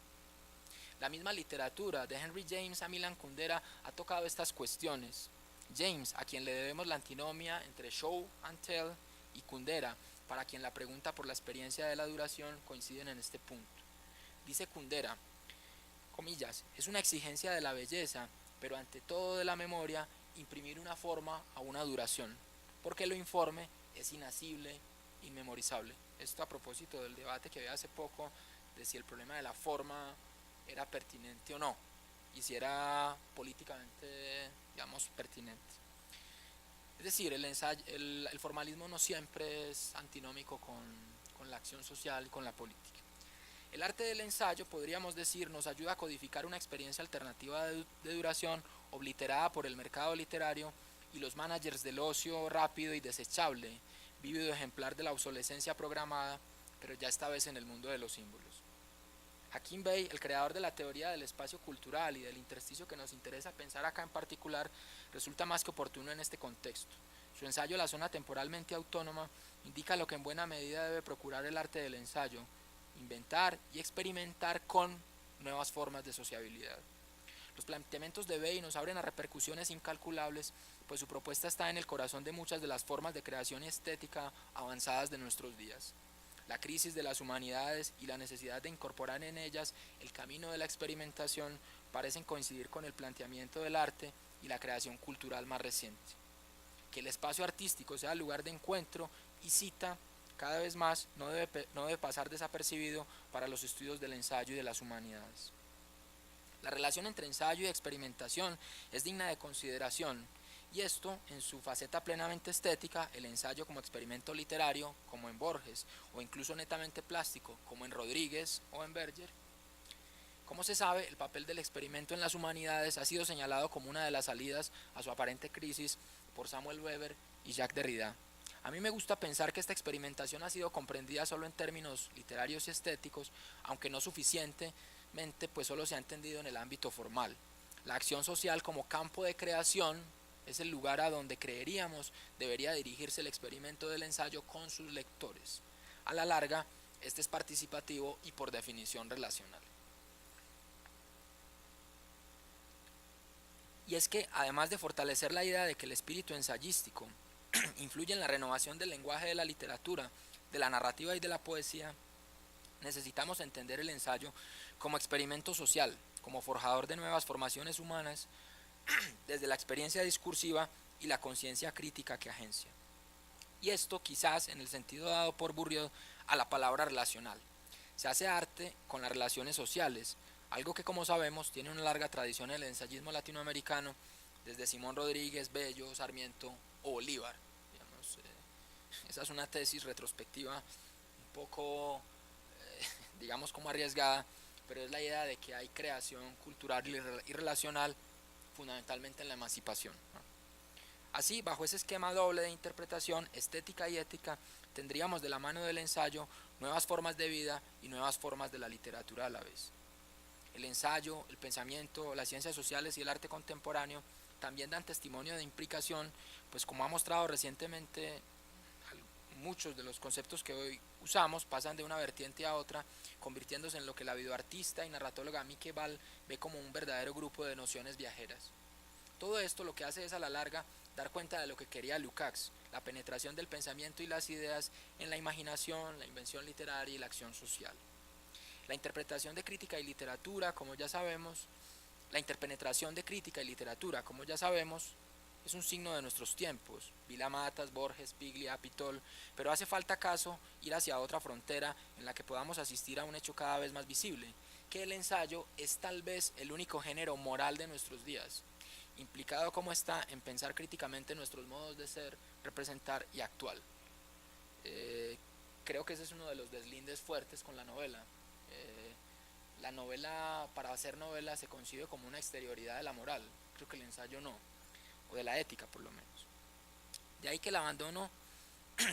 La misma literatura, de Henry James a Milan Kundera, ha tocado estas cuestiones. James, a quien le debemos la antinomia entre show and tell, y Kundera, para quien la pregunta por la experiencia de la duración coinciden en este punto. Dice Kundera, comillas, es una exigencia de la belleza, pero ante todo de la memoria, imprimir una forma a una duración, porque lo informe es inasible, inmemorizable. Esto a propósito del debate que había hace poco de si el problema de la forma era pertinente o no, y si era políticamente, digamos, pertinente. Es decir, el formalismo no siempre es antinómico con la acción social y con la política. El arte del ensayo, podríamos decir, nos ayuda a codificar una experiencia alternativa de duración obliterada por el mercado literario y los managers del ocio rápido y desechable, vívido ejemplar de la obsolescencia programada, pero ya esta vez en el mundo de los símbolos. Hakim Bey, el creador de la teoría del espacio cultural y del intersticio que nos interesa pensar acá en particular, resulta más que oportuno en este contexto. Su ensayo La zona temporalmente autónoma indica lo que en buena medida debe procurar el arte del ensayo, inventar y experimentar con nuevas formas de sociabilidad. Los planteamientos de Bey nos abren a repercusiones incalculables, pues su propuesta está en el corazón de muchas de las formas de creación estética avanzadas de nuestros días. La crisis de las humanidades y la necesidad de incorporar en ellas el camino de la experimentación parecen coincidir con el planteamiento del arte y la creación cultural más reciente. Que el espacio artístico sea el lugar de encuentro y cita cada vez más no debe pasar desapercibido para los estudios del ensayo y de las humanidades. La relación entre ensayo y experimentación es digna de consideración, y esto en su faceta plenamente estética, el ensayo como experimento literario, como en Borges, o incluso netamente plástico, como en Rodríguez o en Berger. Como se sabe, el papel del experimento en las humanidades ha sido señalado como una de las salidas a su aparente crisis por Samuel Weber y Jacques Derrida. A mí me gusta pensar que esta experimentación ha sido comprendida solo en términos literarios y estéticos, aunque no suficientemente, pues solo se ha entendido en el ámbito formal. La acción social como campo de creación es el lugar a donde creeríamos debería dirigirse el experimento del ensayo con sus lectores. A la larga, este es participativo y por definición relacional. Y es que, además de fortalecer la idea de que el espíritu ensayístico influye en la renovación del lenguaje de la literatura, de la narrativa y de la poesía, necesitamos entender el ensayo como experimento social, como forjador de nuevas formaciones humanas, desde la experiencia discursiva y la conciencia crítica que agencia. Y esto quizás en el sentido dado por Bourdieu a la palabra relacional. Se hace arte con las relaciones sociales, algo que como sabemos tiene una larga tradición en el ensayismo latinoamericano, desde Simón Rodríguez, Bello, Sarmiento o Bolívar. Digamos, esa es una tesis retrospectiva un poco, digamos, como arriesgada, pero es la idea de que hay creación cultural y relacional fundamentalmente en la emancipación, ¿no? Así, bajo ese esquema doble de interpretación, estética y ética, tendríamos de la mano del ensayo nuevas formas de vida y nuevas formas de la literatura a la vez. El ensayo, el pensamiento, las ciencias sociales y el arte contemporáneo también dan testimonio de implicación, pues como ha mostrado recientemente, muchos de los conceptos que hoy usamos pasan de una vertiente a otra, convirtiéndose en lo que la videoartista y narratóloga Mike Ball ve como un verdadero grupo de nociones viajeras. Todo esto lo que hace es a la larga dar cuenta de lo que quería Lukács, la penetración del pensamiento y las ideas en la imaginación, la invención literaria y la acción social. La interpretación de crítica y literatura, como ya sabemos, la interpenetración de crítica y literatura, como ya sabemos, es un signo de nuestros tiempos. Vila Matas, Borges, Piglia, Pitol, pero hace falta acaso ir hacia otra frontera en la que podamos asistir a un hecho cada vez más visible, que el ensayo es tal vez el único género moral de nuestros días, implicado como está en pensar críticamente nuestros modos de ser, representar y actuar. Creo que ese es uno de los deslindes fuertes con la novela. La novela, para hacer novela, se concibe como una exterioridad de la moral, creo que el ensayo no, o de la ética por lo menos. De ahí que el abandono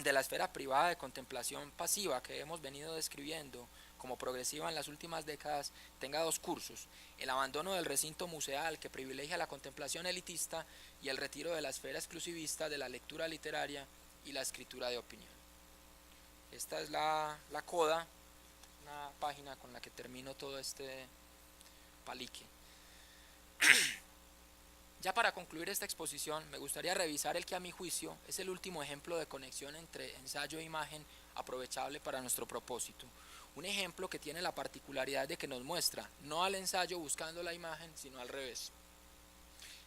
de la esfera privada de contemplación pasiva que hemos venido describiendo como progresiva en las últimas décadas tenga dos cursos: el abandono del recinto museal que privilegia la contemplación elitista y el retiro de la esfera exclusivista de la lectura literaria y la escritura de opinión. Esta es la coda, una página con la que termino todo este palique. Ya para concluir esta exposición, me gustaría revisar el que a mi juicio es el último ejemplo de conexión entre ensayo e imagen aprovechable para nuestro propósito. Un ejemplo que tiene la particularidad de que nos muestra no al ensayo buscando la imagen, sino al revés.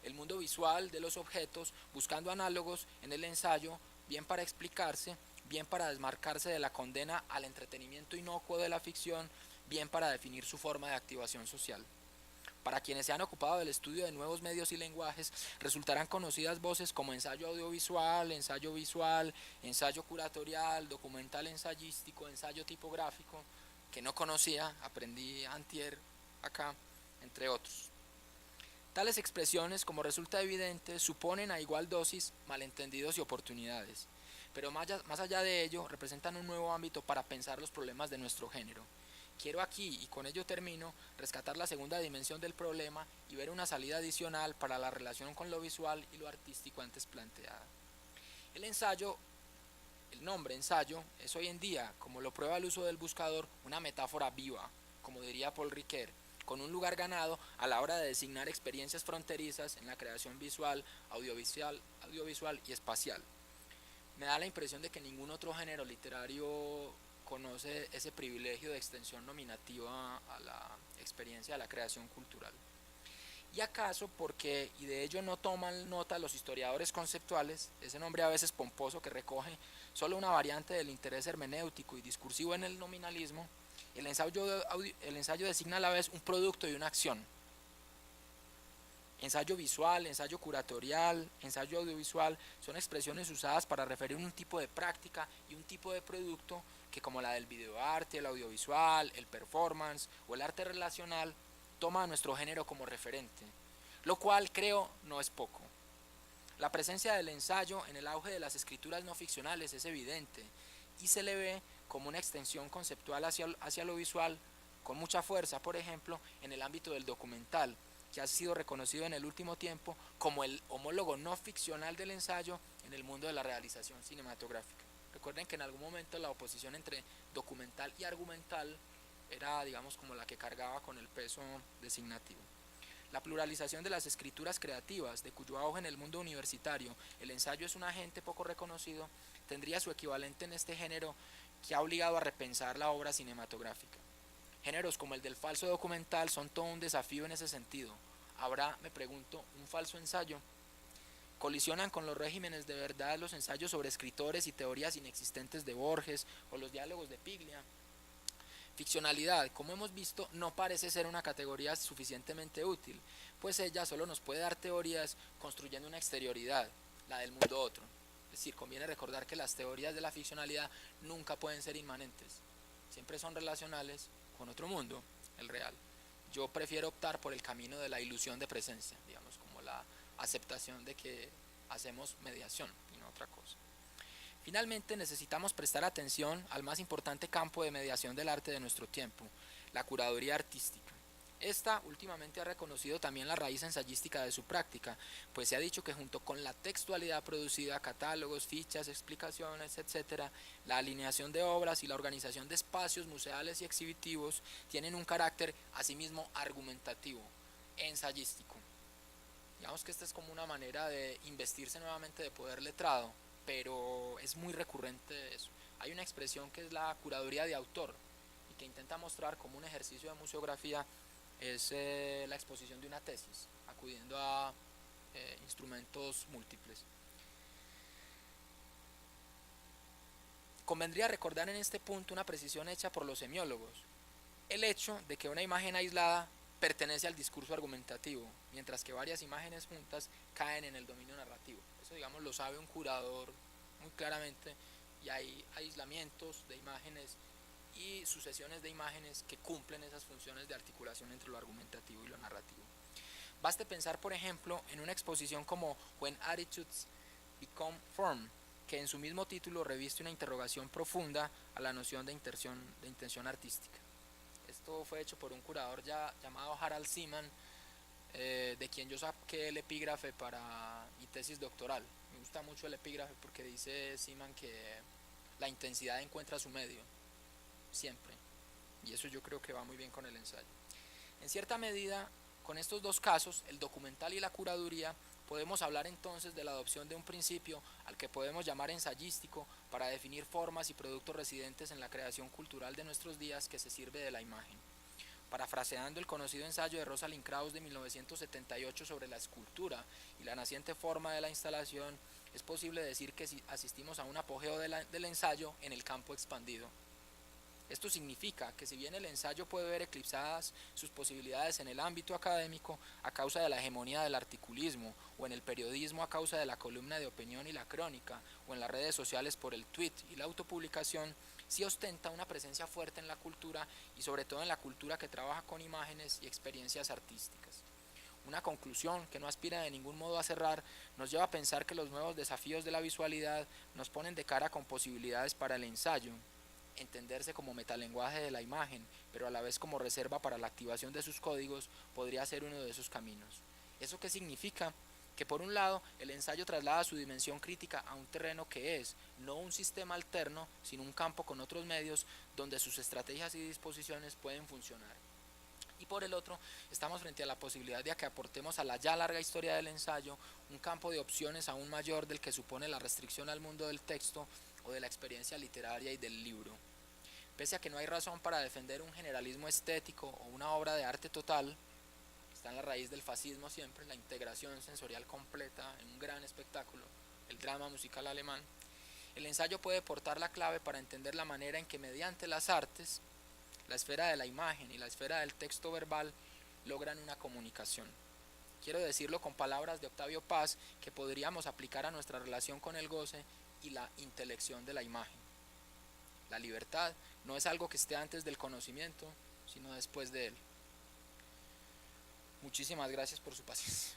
El mundo visual de los objetos buscando análogos en el ensayo, bien para explicarse, bien para desmarcarse de la condena al entretenimiento inocuo de la ficción, bien para definir su forma de activación social. Para quienes se han ocupado del estudio de nuevos medios y lenguajes, resultarán conocidas voces como ensayo audiovisual, ensayo visual, ensayo curatorial, documental ensayístico, ensayo tipográfico, que no conocía, aprendí antier acá, entre otros. Tales expresiones, como resulta evidente, suponen a igual dosis malentendidos y oportunidades, pero más allá de ello, representan un nuevo ámbito para pensar los problemas de nuestro género. Quiero aquí, y con ello termino, rescatar la segunda dimensión del problema y ver una salida adicional para la relación con lo visual y lo artístico antes planteada. El ensayo, el nombre ensayo, es hoy en día, como lo prueba el uso del buscador, una metáfora viva, como diría Paul Ricoeur, con un lugar ganado a la hora de designar experiencias fronterizas en la creación visual, audiovisual y espacial. Me da la impresión de que ningún otro género literario conoce ese privilegio de extensión nominativa a la experiencia de la creación cultural. ¿Y acaso porque, y de ello no toman nota los historiadores conceptuales, ese nombre a veces pomposo que recoge solo una variante del interés hermenéutico y discursivo en el nominalismo, el ensayo designa a la vez un producto y una acción? Ensayo visual, ensayo curatorial, ensayo audiovisual son expresiones usadas para referir un tipo de práctica y un tipo de producto que, como la del videoarte, el audiovisual, el performance o el arte relacional, toma a nuestro género como referente, lo cual creo no es poco. La presencia del ensayo en el auge de las escrituras no ficcionales es evidente y se le ve como una extensión conceptual hacia lo visual con mucha fuerza, por ejemplo, en el ámbito del documental, que ha sido reconocido en el último tiempo como el homólogo no ficcional del ensayo en el mundo de la realización cinematográfica. Recuerden que en algún momento la oposición entre documental y argumental era, digamos, como la que cargaba con el peso designativo. La pluralización de las escrituras creativas, de cuyo auge en el mundo universitario el ensayo es un agente poco reconocido, tendría su equivalente en este género que ha obligado a repensar la obra cinematográfica. Géneros como el del falso documental son todo un desafío en ese sentido. ¿Habrá, me pregunto, un falso ensayo? ¿Colisionan con los regímenes de verdad los ensayos sobre escritores y teorías inexistentes de Borges o los diálogos de Piglia? Ficcionalidad, como hemos visto, no parece ser una categoría suficientemente útil, pues ella solo nos puede dar teorías construyendo una exterioridad, la del mundo otro. Es decir, conviene recordar que las teorías de la ficcionalidad nunca pueden ser inmanentes, siempre son relacionales con otro mundo, el real. Yo prefiero optar por el camino de la ilusión de presencia, digamos, como la aceptación de que hacemos mediación y no otra cosa. Finalmente, necesitamos prestar atención al más importante campo de mediación del arte de nuestro tiempo, la curaduría artística. Esta últimamente ha reconocido también la raíz ensayística de su práctica, pues se ha dicho que junto con la textualidad producida, catálogos, fichas, explicaciones, etc., la alineación de obras y la organización de espacios museales y exhibitivos tienen un carácter asimismo argumentativo, ensayístico. Digamos que esta es como una manera de investirse nuevamente de poder letrado, pero es muy recurrente eso. Hay una expresión que es la curaduría de autor y que intenta mostrar como un ejercicio de museografía es la exposición de una tesis, acudiendo a instrumentos múltiples. Convendría recordar en este punto una precisión hecha por los semiólogos: el hecho de que una imagen aislada pertenece al discurso argumentativo, mientras que varias imágenes juntas caen en el dominio narrativo. Eso, digamos, lo sabe un curador muy claramente, y hay aislamientos de imágenes y sucesiones de imágenes que cumplen esas funciones de articulación entre lo argumentativo y lo narrativo. Baste pensar, por ejemplo, en una exposición como When Attitudes Become Form, que en su mismo título reviste una interrogación profunda a la noción de intención artística. Esto fue hecho por un curador ya llamado Harald Seaman, de quien yo saqué el epígrafe para mi tesis doctoral. Me gusta mucho el epígrafe porque dice Seaman que la intensidad encuentra su medio, siempre, y eso yo creo que va muy bien con el ensayo. En cierta medida, con estos dos casos, el documental y la curaduría, podemos hablar entonces de la adopción de un principio al que podemos llamar ensayístico para definir formas y productos residentes en la creación cultural de nuestros días que se sirve de la imagen. Parafraseando el conocido ensayo de Rosalind Krauss de 1978 sobre la escultura y la naciente forma de la instalación, es posible decir que asistimos a un apogeo del ensayo en el campo expandido. Esto significa que si bien el ensayo puede ver eclipsadas sus posibilidades en el ámbito académico a causa de la hegemonía del articulismo, o en el periodismo a causa de la columna de opinión y la crónica, o en las redes sociales por el tweet y la autopublicación, sí ostenta una presencia fuerte en la cultura, y sobre todo en la cultura que trabaja con imágenes y experiencias artísticas. Una conclusión que no aspira de ningún modo a cerrar nos lleva a pensar que los nuevos desafíos de la visualidad nos ponen de cara con posibilidades para el ensayo, entenderse como metalenguaje de la imagen, pero a la vez como reserva para la activación de sus códigos, podría ser uno de esos caminos. ¿Eso qué significa? Que por un lado, el ensayo traslada su dimensión crítica a un terreno que es, no un sistema alterno, sino un campo con otros medios donde sus estrategias y disposiciones pueden funcionar. Y por el otro, estamos frente a la posibilidad de que aportemos a la ya larga historia del ensayo un campo de opciones aún mayor del que supone la restricción al mundo del texto o de la experiencia literaria y del libro. Pese a que no hay razón para defender un generalismo estético o una obra de arte total, está en la raíz del fascismo siempre, la integración sensorial completa en un gran espectáculo, el drama musical alemán, el ensayo puede portar la clave para entender la manera en que mediante las artes, la esfera de la imagen y la esfera del texto verbal logran una comunicación. Quiero decirlo con palabras de Octavio Paz que podríamos aplicar a nuestra relación con el goce y la intelección de la imagen. La libertad no es algo que esté antes del conocimiento, sino después de él. Muchísimas gracias por su paciencia.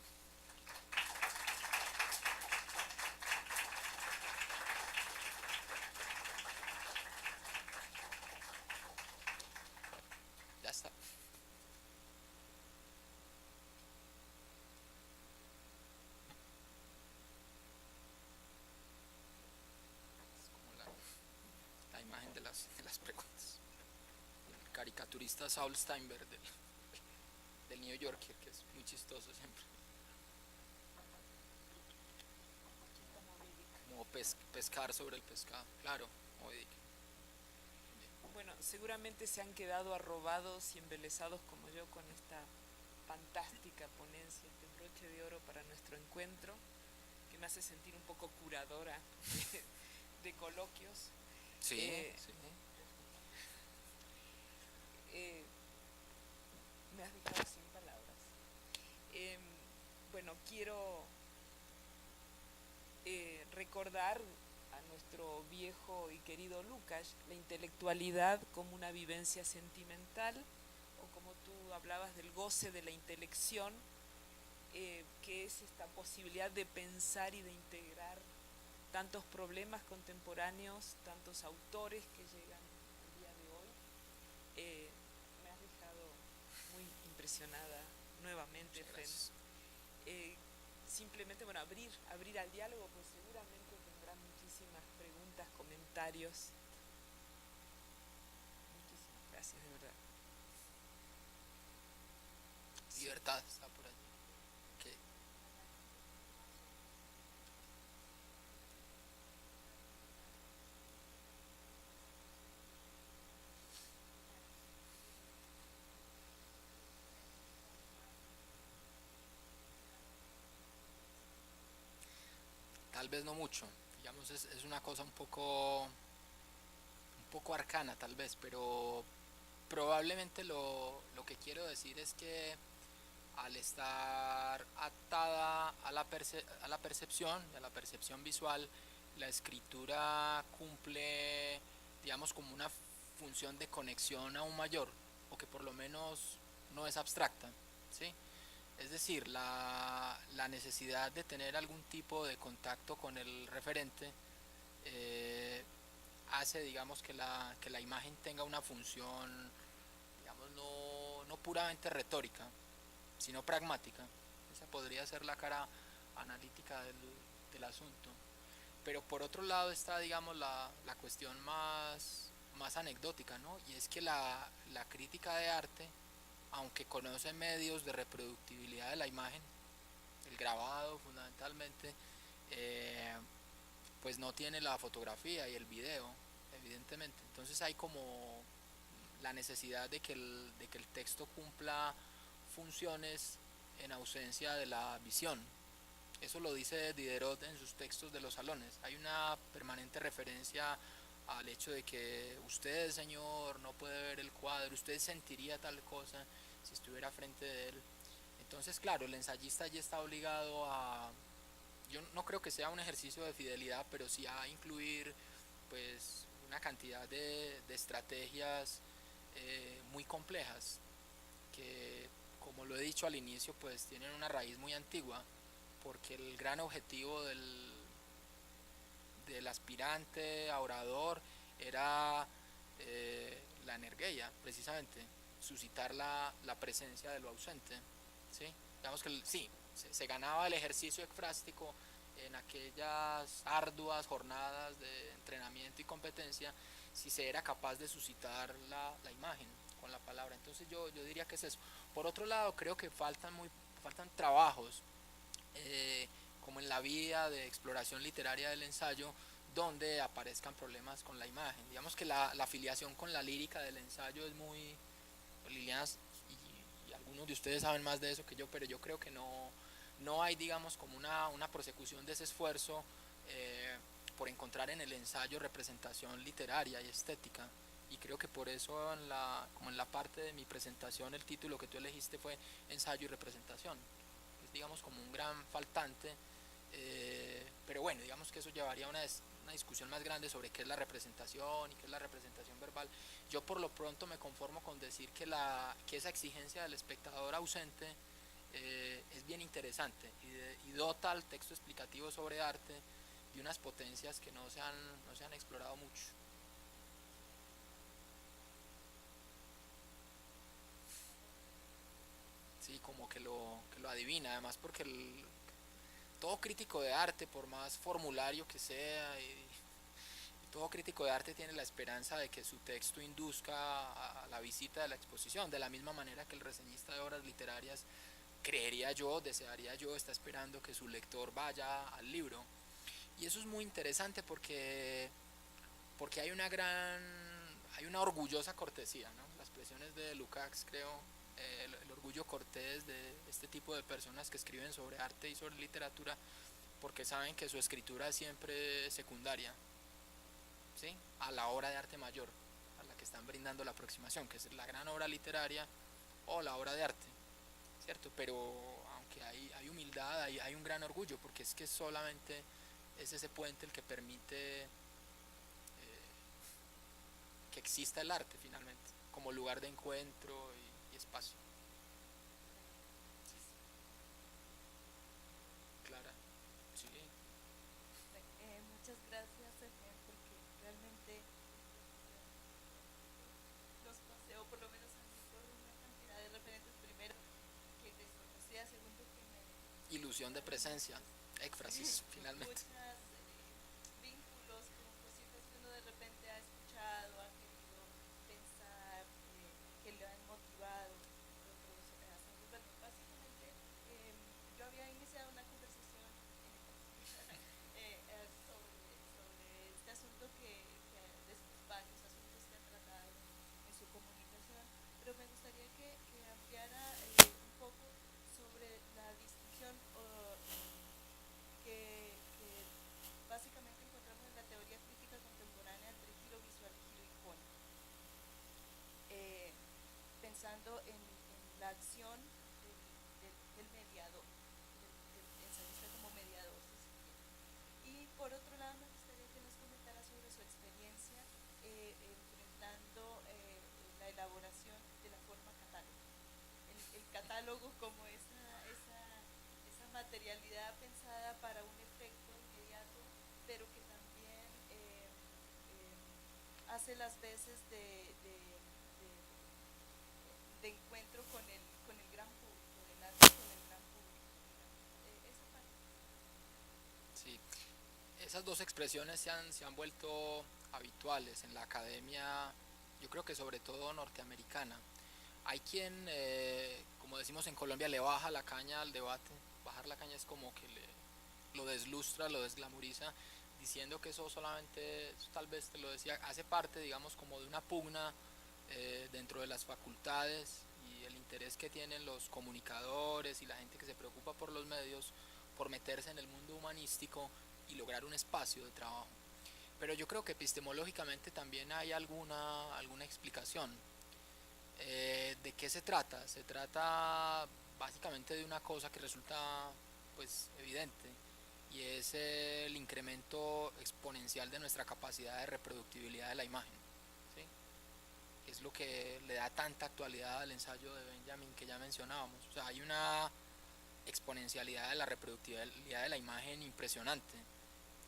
Ya está. Es como la imagen de las preguntas. El caricaturista Saul Steinberg del New Yorker, que es muy chistoso siempre. Como pescar sobre el pescado, claro, Moby Dick. Bueno, seguramente se han quedado arrobados y embelesados como yo con esta fantástica ponencia, este broche de oro para nuestro encuentro, que me hace sentir un poco curadora de coloquios. Sí, sí. Me has dejado sin palabras. Bueno, quiero recordar a nuestro viejo y querido Lukács la intelectualidad como una vivencia sentimental, o como tú hablabas del goce de la intelección, que es esta posibilidad de pensar y de integrar tantos problemas contemporáneos, tantos autores que llegan al día de hoy. Me has dejado muy impresionada nuevamente, Fren. Simplemente, bueno, abrir al diálogo, pues seguramente tendrán muchísimas preguntas, comentarios. Muchísimas gracias, de verdad. Libertad está por allí. Okay. tal vez no mucho, digamos es una cosa un poco arcana tal vez, pero probablemente lo que quiero decir es que al estar atada a la percepción, a la percepción visual, la escritura cumple, digamos, como una función de conexión aún mayor, o que por lo menos no es abstracta, ¿sí? Es decir, la necesidad de tener algún tipo de contacto con el referente eh, hace, digamos, que la imagen tenga una función, digamos, no puramente retórica, sino pragmática. Esa podría ser la cara analítica del asunto. Pero por otro lado está, digamos, la cuestión más anecdótica, ¿no? Y es que la crítica de arte, aunque conoce medios de reproductibilidad de la imagen, el grabado fundamentalmente, eh, pues no tiene la fotografía y el video, evidentemente. Entonces hay como la necesidad de que el texto cumpla funciones en ausencia de la visión. Eso lo dice Diderot en sus textos de los salones. Hay una permanente referencia al hecho de que usted, señor, no puede ver el cuadro, usted sentiría tal cosa si estuviera frente de él. Entonces, claro, el ensayista allí está obligado a, yo no creo que sea un ejercicio de fidelidad, pero sí a incluir pues una cantidad de estrategias muy complejas que, como lo he dicho al inicio, pues tienen una raíz muy antigua, porque el gran objetivo del aspirante a orador era la energía, precisamente, suscitar la presencia de lo ausente, ¿sí? Digamos que sí, se ganaba el ejercicio ekfrástico en aquellas arduas jornadas de entrenamiento y competencia si se era capaz de suscitar la imagen con la palabra. Entonces yo diría que es eso. Por otro lado, creo que faltan trabajos como en la vía de exploración literaria del ensayo, donde aparezcan problemas con la imagen. Digamos que la afiliación con la lírica del ensayo es muy... Liliana y algunos de ustedes saben más de eso que yo, pero yo creo que no hay, digamos, como una prosecución de ese esfuerzo por encontrar en el ensayo representación literaria y estética. Y creo que por eso, como en la parte de mi presentación, el título que tú elegiste fue Ensayo y Representación. Es, digamos, como un gran faltante, pero bueno, digamos que eso llevaría a una discusión más grande sobre qué es la representación y qué es la representación verbal. Yo por lo pronto me conformo con decir que esa exigencia del espectador ausente es bien interesante y dota al texto explicativo sobre arte de unas potencias que no se han explorado mucho. Sí, como que lo adivina, además porque todo crítico de arte, por más formulario que sea, y todo crítico de arte tiene la esperanza de que su texto induzca a la visita de la exposición, de la misma manera que el reseñista de obras literarias, creería yo, desearía yo, está esperando que su lector vaya al libro. Y eso es muy interesante porque hay una orgullosa cortesía, ¿no? Las expresiones de Lukács, creo, el orgullo cortés de este tipo de personas que escriben sobre arte y sobre literatura, porque saben que su escritura es siempre secundaria, ¿sí? A la obra de arte mayor, a la que están brindando la aproximación, que es la gran obra literaria o la obra de arte, ¿cierto? Pero aunque hay humildad, hay un gran orgullo, porque es que solamente es ese puente el que permite que exista el arte finalmente, como lugar de encuentro y espacio. Clara, sí. Muchas gracias, porque realmente los paseo, por lo menos a mí, por una cantidad de referentes. Primero, que desconocía, segundo, que me Ilusión de presencia, éfrasis, finalmente. muchos vínculos con cositas que uno de repente ha escuchado, ha querido pensar, que le han motivado otros asuntos. Bueno, básicamente, yo había iniciado una conversación sobre este asunto de estos varios asuntos que ha tratado en su comunicación, pero me gustaría que ampliara un poco sobre la distinción que función del mediador, del ensayista como mediador, si se quiere. Y por otro lado, me gustaría que nos comentara sobre su experiencia enfrentando la elaboración de la forma catálogo. El catálogo como esa materialidad pensada para un efecto inmediato, pero que también hace las veces de encuentro con el gran público, del arte con el gran público, digamos. Esa parte. Sí, esas dos expresiones se han vuelto habituales en la academia, yo creo que sobre todo norteamericana. Hay quien, como decimos en Colombia, le baja la caña al debate. Bajar la caña es como que lo deslustra, lo desglamoriza, diciendo que eso solamente, tal vez te lo decía, hace parte, digamos, como de una pugna dentro de las facultades y el interés que tienen los comunicadores y la gente que se preocupa por los medios por meterse en el mundo humanístico y lograr un espacio de trabajo. Pero yo creo que epistemológicamente también hay alguna explicación. ¿De qué se trata? Se trata básicamente de una cosa que resulta pues evidente, y es el incremento exponencial de nuestra capacidad de reproductibilidad de la imagen, ¿sí? Es lo que le da tanta actualidad al ensayo de Benjamin que ya mencionábamos. O sea, hay una exponencialidad de la reproductibilidad de la imagen impresionante,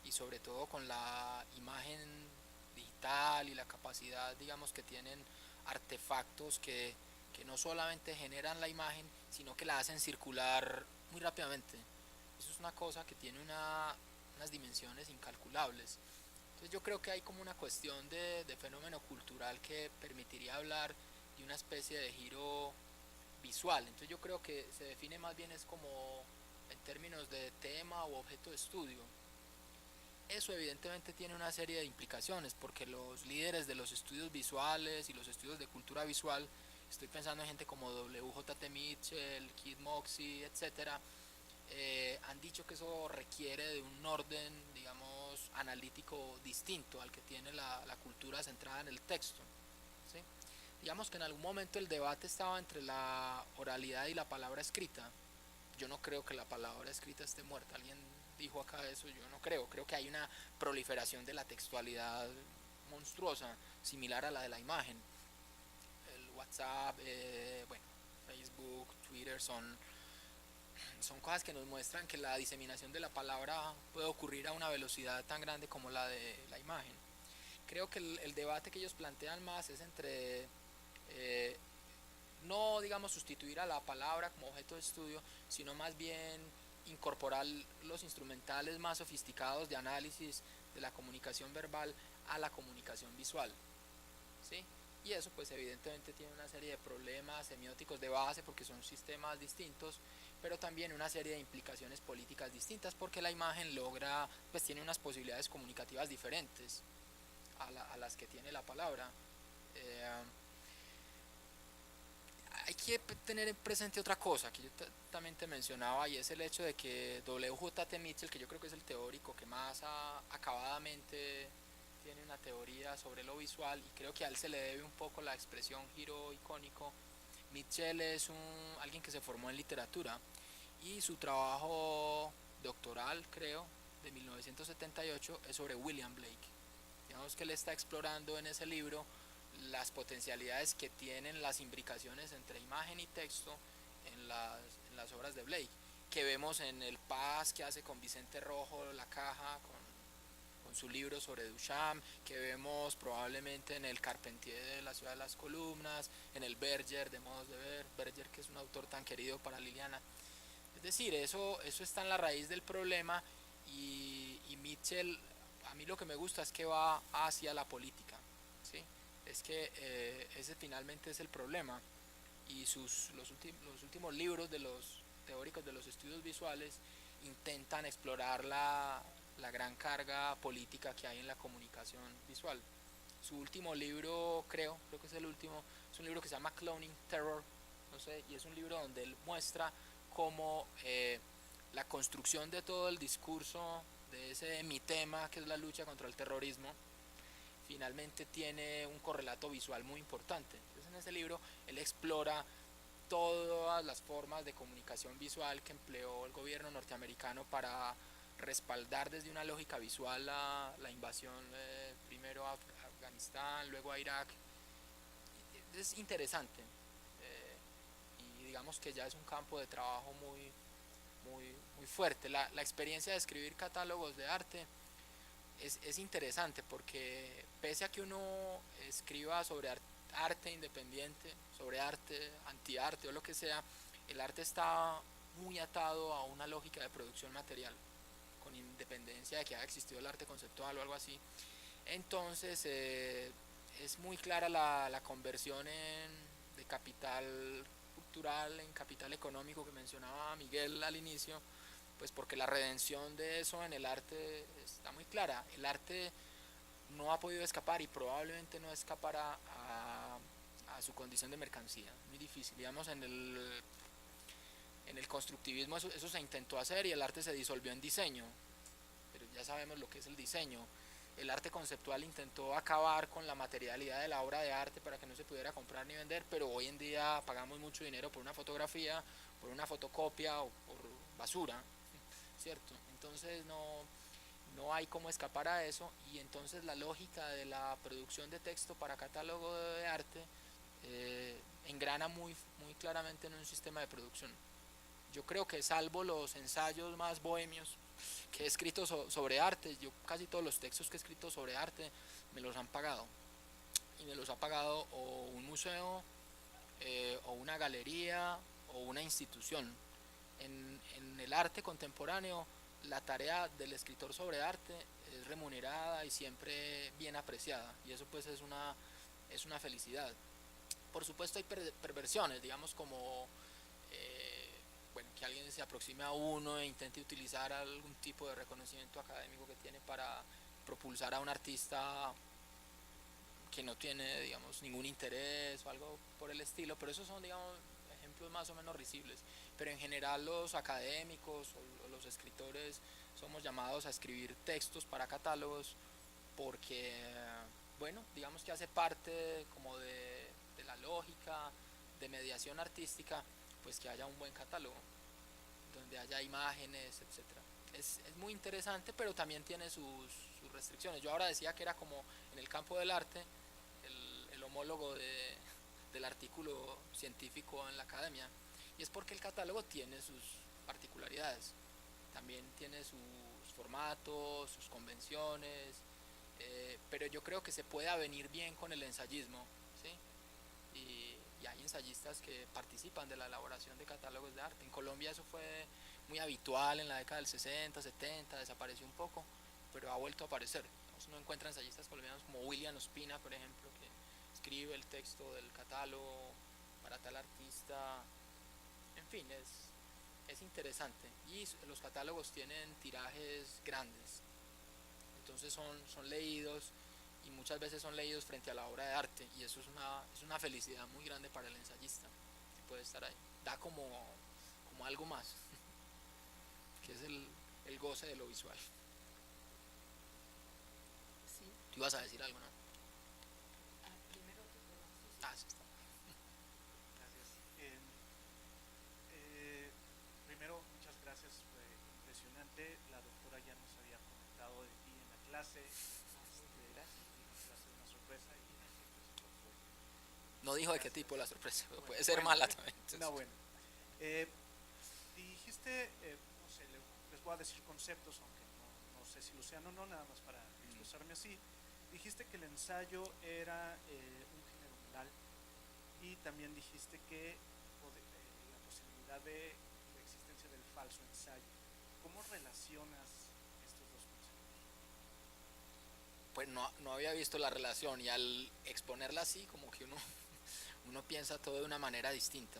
y sobre todo con la imagen digital y la capacidad, digamos, que tienen artefactos que no solamente generan la imagen, sino que la hacen circular muy rápidamente. Eso es una cosa que tiene unas dimensiones incalculables. Entonces yo creo que hay como una cuestión de fenómeno cultural que permitiría hablar de una especie de giro visual. Entonces yo creo que se define más bien es como en términos de tema o objeto de estudio. Eso evidentemente tiene una serie de implicaciones, porque los líderes de los estudios visuales y los estudios de cultura visual, estoy pensando en gente como W.J.T. Mitchell, Kid Moxie, etcétera, han dicho que eso requiere de un orden, digamos, analítico distinto al que tiene la cultura centrada en el texto, ¿sí? Digamos que en algún momento el debate estaba entre la oralidad y la palabra escrita. Yo no creo que la palabra escrita esté muerta. Alguien dijo acá eso, yo no creo que hay una proliferación de la textualidad monstruosa, similar a la de la imagen. El WhatsApp, bueno, Facebook, Twitter son cosas que nos muestran que la diseminación de la palabra puede ocurrir a una velocidad tan grande como la de la imagen. Creo que el debate que ellos plantean más es entre no, digamos, sustituir a la palabra como objeto de estudio, sino más bien incorporar los instrumentales más sofisticados de análisis de la comunicación verbal a la comunicación visual, ¿sí? Y eso pues evidentemente tiene una serie de problemas semióticos de base porque son sistemas distintos, pero también una serie de implicaciones políticas distintas porque la imagen pues tiene unas posibilidades comunicativas diferentes a las que tiene la palabra. Hay que tener presente otra cosa que yo también te mencionaba, y es el hecho de que W.J.T. Mitchell, que yo creo que es el teórico que más acabadamente tiene una teoría sobre lo visual, y creo que a él se le debe un poco la expresión giro icónico. Mitchell es alguien que se formó en literatura, y su trabajo doctoral, creo, de 1978 es sobre William Blake. Digamos que él está explorando en ese libro las potencialidades que tienen las imbricaciones entre imagen y texto en las obras de Blake, que vemos en el Paz que hace con Vicente Rojo, La Caja, con su libro sobre Duchamp, que vemos probablemente en el Carpentier de La Ciudad de las Columnas, en el Berger de Modos de Ver, Berger que es un autor tan querido para Liliana. Es decir, eso está en la raíz del problema, y Mitchell, a mí lo que me gusta es que va hacia la política, ¿sí? Es que ese finalmente es el problema, y los últimos libros de los teóricos de los estudios visuales intentan explorar la gran carga política que hay en la comunicación visual. Su último libro, creo que es el último, es un libro que se llama Cloning Terror, no sé, y es un libro donde él muestra cómo la construcción de todo el discurso de ese mi tema, que es la lucha contra el terrorismo, finalmente tiene un correlato visual muy importante. Entonces en ese libro él explora todas las formas de comunicación visual que empleó el gobierno norteamericano para respaldar desde una lógica visual la invasión, primero a Afganistán, luego a Irak. Es interesante, y digamos que ya es un campo de trabajo muy fuerte. La experiencia de escribir catálogos de arte es interesante, porque pese a que uno escriba sobre arte independiente, sobre arte, antiarte o lo que sea, el arte está muy atado a una lógica de producción material, con independencia de que haya existido el arte conceptual o algo así. Entonces es muy clara la conversión de capital cultural en capital económico que mencionaba Miguel al inicio, pues porque la redención de eso en el arte está muy clara. El arte no ha podido escapar y probablemente no escapará a su condición de mercancía. Muy difícil. Digamos, en el constructivismo eso se intentó hacer y el arte se disolvió en diseño, pero ya sabemos lo que es el diseño. El arte conceptual intentó acabar con la materialidad de la obra de arte para que no se pudiera comprar ni vender, pero hoy en día pagamos mucho dinero por una fotografía, por una fotocopia o por basura, ¿cierto? Entonces no hay cómo escapar a eso, y entonces la lógica de la producción de texto para catálogo de arte engrana muy claramente en un sistema de producción. Yo creo que, salvo los ensayos más bohemios que he escrito sobre arte, yo casi todos los textos que he escrito sobre arte me los han pagado, y me los ha pagado o un museo, o una galería o una institución. En el arte contemporáneo, la tarea del escritor sobre arte es remunerada y siempre bien apreciada, y eso pues es una felicidad. Por supuesto hay perversiones, digamos, como bueno, que alguien se aproxime a uno e intente utilizar algún tipo de reconocimiento académico que tiene para propulsar a un artista que no tiene, digamos, ningún interés o algo por el estilo, pero esos son, digamos, ejemplos más o menos risibles. Pero en general los académicos o los escritores somos llamados a escribir textos para catálogos porque, bueno, digamos que hace parte como de la lógica de mediación artística, pues que haya un buen catálogo, donde haya imágenes, etcétera. Es muy interesante, pero también tiene sus restricciones. Yo ahora decía que era como en el campo del arte, el homólogo del artículo científico en la academia, y es porque el catálogo tiene sus particularidades, también tiene sus formatos, sus convenciones, pero yo creo que se puede avenir bien con el ensayismo, ¿sí? Y hay ensayistas que participan de la elaboración de catálogos de arte. En Colombia eso fue muy habitual en la década del 60, 70, desapareció un poco, pero ha vuelto a aparecer. Uno encuentra ensayistas colombianos como William Ospina, por ejemplo, que escribe el texto del catálogo para tal artista. En fin, es interesante, y los catálogos tienen tirajes grandes, entonces son leídos, y muchas veces son leídos frente a la obra de arte, y eso es una felicidad muy grande para el ensayista que puede estar ahí. Da como algo más, que es el goce de lo visual. Sí. Tú ibas a decir algo, ¿no? Primero tú, Sí está. Gracias. Primero, muchas gracias, fue impresionante. La doctora ya nos había comentado de ti en la clase. Gracias. Va a ser una sorpresa y No dijo de qué tipo la sorpresa, bueno, puede ser mala también. No, bueno. Dijiste, no sé, les voy a decir conceptos, aunque no sé si lo sean o no, nada más para expresarme así. Dijiste que el ensayo era un género moral, y también dijiste que la posibilidad de la existencia del falso ensayo. ¿Cómo relacionas estos dos conceptos? Pues no había visto la relación, y al exponerla así, como que uno piensa todo de una manera distinta.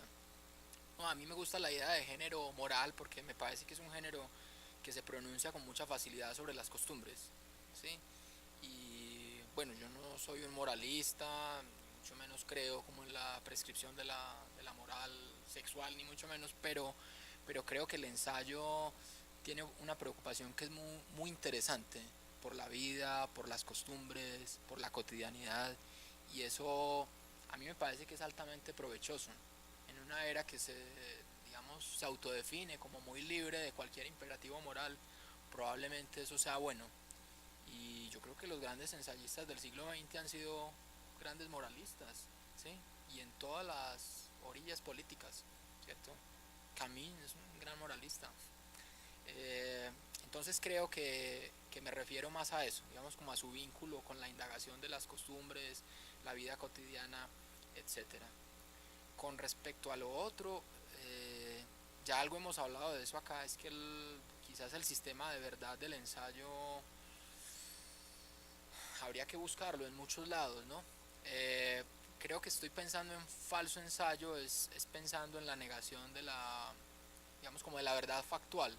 No, a mí me gusta la idea de género moral porque me parece que es un género que se pronuncia con mucha facilidad sobre las costumbres, ¿sí? Y bueno, yo no soy un moralista, mucho menos creo como en la prescripción de la moral sexual, ni mucho menos, pero creo que el ensayo tiene una preocupación que es muy interesante por la vida, por las costumbres, por la cotidianidad, y eso a mí me parece que es altamente provechoso en un una era que digamos, se autodefine como muy libre de cualquier imperativo moral, probablemente eso sea bueno. Y yo creo que los grandes ensayistas del siglo XX han sido grandes moralistas, ¿sí? Y en todas las orillas políticas, ¿cierto? Camus es un gran moralista. Entonces creo que me refiero más a eso, digamos, como a su vínculo con la indagación de las costumbres, la vida cotidiana, etcétera. Con respecto a lo otro, ya algo hemos hablado de eso acá, es que quizás el sistema de verdad del ensayo habría que buscarlo en muchos lados, ¿no? Creo que estoy pensando en falso ensayo, es pensando en la negación de la, digamos, como de la verdad factual,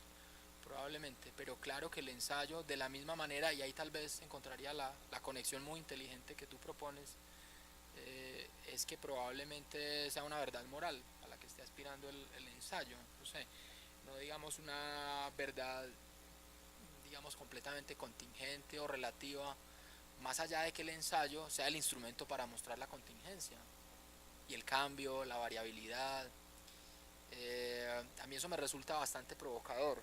probablemente, pero claro que el ensayo de la misma manera, y ahí tal vez encontraría la conexión muy inteligente que tú propones, es que probablemente sea una verdad moral a la que esté aspirando el ensayo, no sé, no digamos una verdad, digamos, completamente contingente o relativa, más allá de que el ensayo sea el instrumento para mostrar la contingencia y el cambio, la variabilidad. A mí eso me resulta bastante provocador,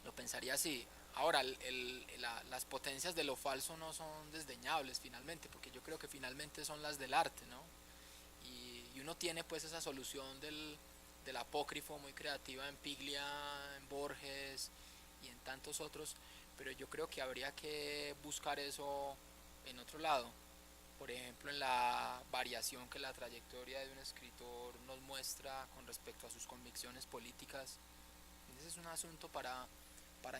lo pensaría así. Ahora, las potencias de lo falso no son desdeñables finalmente, porque yo creo que finalmente son las del arte, ¿no? Y uno tiene pues esa solución del apócrifo muy creativa en Piglia, en Borges y en tantos otros, pero yo creo que habría que buscar eso en otro lado. Por ejemplo, en la variación que la trayectoria de un escritor nos muestra con respecto a sus convicciones políticas. Ese es un asunto para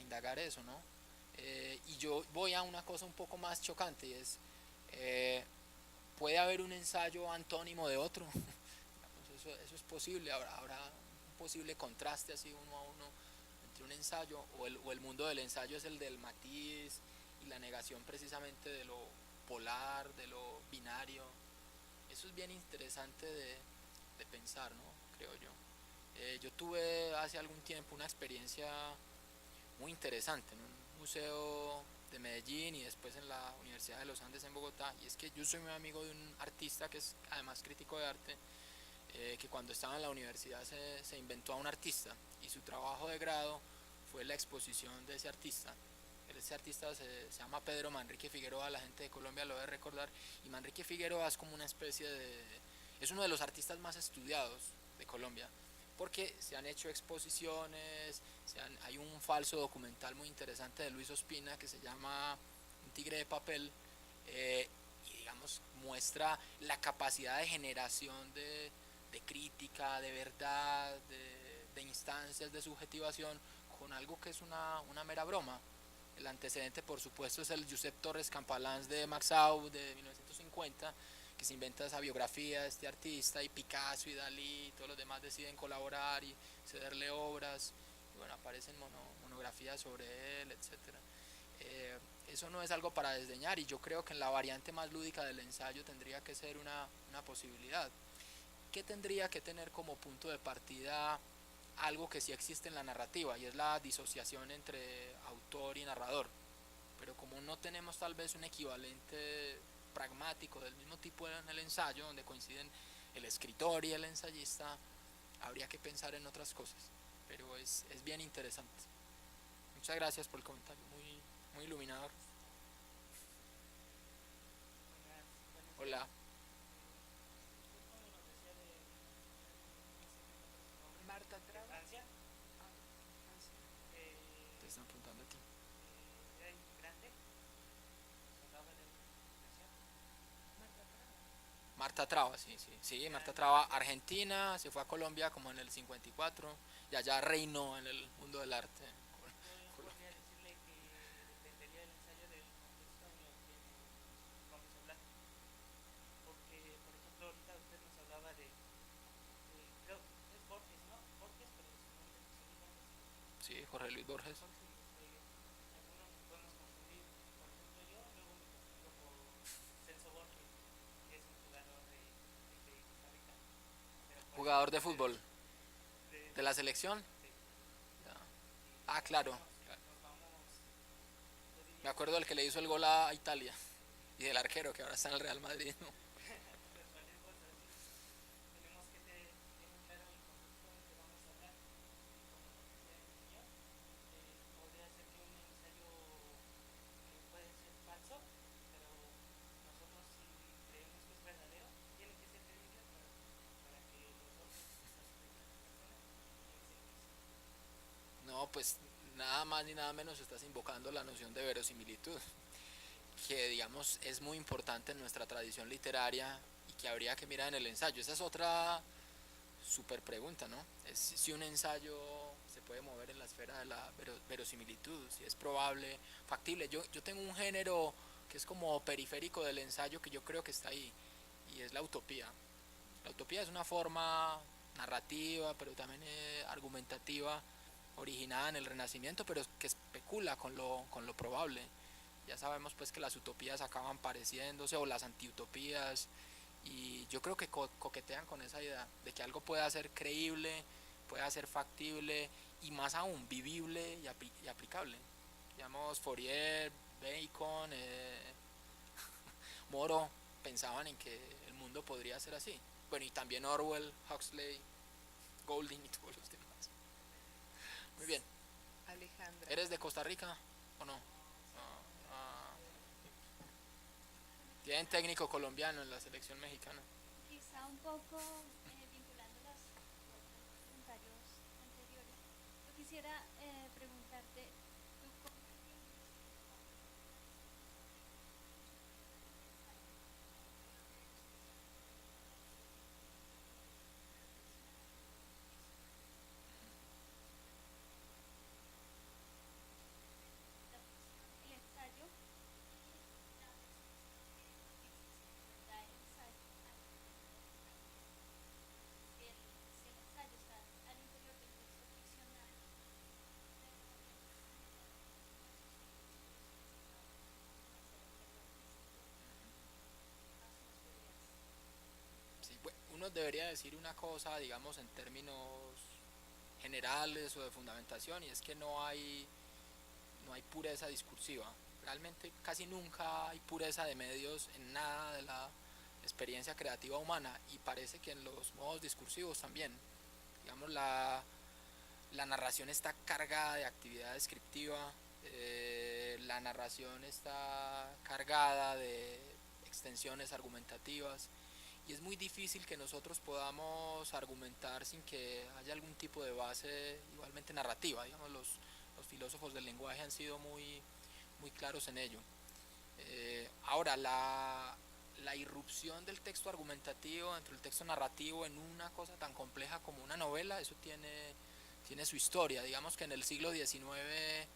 indagar eso, ¿no? Y yo voy a una cosa un poco más chocante, y es, ¿puede haber un ensayo antónimo de otro? Eso es posible, habrá un posible contraste así uno a uno entre un ensayo, o el mundo del ensayo es el del matiz y la negación precisamente de lo polar, de lo binario. Eso es bien interesante de pensar, ¿no? Creo yo. Yo tuve hace algún tiempo una experiencia muy interesante en un museo de Medellín y después en la Universidad de los Andes en Bogotá, y es que yo soy muy amigo de un artista que es además crítico de arte, que cuando estaba en la universidad se inventó a un artista y su trabajo de grado fue la exposición de ese artista. Ese artista se llama Pedro Manrique Figueroa, la gente de Colombia lo debe recordar, y Manrique Figueroa es como una especie es uno de los artistas más estudiados de Colombia, porque se han hecho exposiciones, hay un falso documental muy interesante de Luis Ospina que se llama Un tigre de papel, y digamos muestra la capacidad de generación de crítica, de verdad, de instancias de subjetivación con algo que es una mera broma. El antecedente, por supuesto, es el Josep Torres Campalans de Maxau de 1950, que se inventa esa biografía de este artista, y Picasso y Dalí y todos los demás deciden colaborar y cederle obras, y bueno, aparecen monografías sobre él, etc. Eso no es algo para desdeñar, y yo creo que en la variante más lúdica del ensayo tendría que ser una posibilidad. ¿Qué tendría que tener como punto de partida algo que sí existe en la narrativa, y es la disociación entre autor y narrador? Pero como no tenemos tal vez un equivalente pragmático del mismo tipo en el ensayo, donde coinciden el escritor y el ensayista, habría que pensar en otras cosas, pero es bien interesante. Muchas gracias por el comentario, muy iluminador. Hola. Marta Traba. Francia, Te están preguntando a ti. era inmigrante, hablaba de educación. Marta Traba, sí, Marta Traba, argentina, se fue a Colombia como en el 54 y allá reinó en el mundo del arte. Yo podría decirle que dependería del ensayo del contexto en el que vamos a hablar. Porque, por ejemplo, ahorita usted nos hablaba creo, es Borges, ¿no? Borges, pero su nombre es Borges. Sí, Jorge Luis Borges. Jorge, algunos nos podemos confundir. Por ejemplo, yo luego me confundo por Celso Borges, que es un jugador de Costa Rica. Pero, Jugador de fútbol, de de la selección. sí. Ah, claro. Nos vamos, yo diría Me acuerdo del que le hizo el gol a Italia y del arquero que ahora está en el Real Madrid, ¿no? pues cualquier cosa así, tenemos que no, pues nada más ni nada menos estás invocando la noción de verosimilitud, que digamos es muy importante en nuestra tradición literaria y que habría que mirar en el ensayo. Esa es otra super pregunta, ¿no? Es si un ensayo se puede mover en la esfera de la verosimilitud, si es probable, factible. Yo tengo un género que es como periférico del ensayo que yo creo que está ahí, y es la utopía. La utopía es una forma narrativa, pero también argumentativa, originada en el Renacimiento, pero que especula con lo probable. Ya sabemos pues que las utopías acaban pareciéndose, o las antiutopías, y yo creo que coquetean con esa idea de que algo pueda ser creíble, pueda ser factible y más aún vivible y aplicable. Digamos, Fourier, Bacon, Moro pensaban en que el mundo podría ser así. Bueno, y también Orwell, Huxley, Golding y todos los demás. Muy bien. Alejandra. ¿Eres de Costa Rica o no? Tienen técnico colombiano en la selección mexicana. Quizá un poco vinculando los comentarios anteriores, yo quisiera preguntarte, ¿tú cómo entiendes el ensayo y la da el ensayo si el ensayo está al interior del texto ficcional, Sí, uno debería decir una cosa, digamos, en términos generales o de fundamentación, y es que no hay pureza discursiva. Realmente casi nunca hay pureza de medios en nada de la experiencia creativa humana, y parece que en los modos discursivos también. Digamos, la narración está cargada de actividad descriptiva, la narración está cargada de extensiones argumentativas, y es muy difícil que nosotros podamos argumentar sin que haya algún tipo de base igualmente narrativa. Digamos, los filósofos del lenguaje han sido muy claros en ello. Ahora, la irrupción del texto argumentativo dentro del texto narrativo en una cosa tan compleja como una novela, eso tiene su historia. Digamos que en el siglo XIX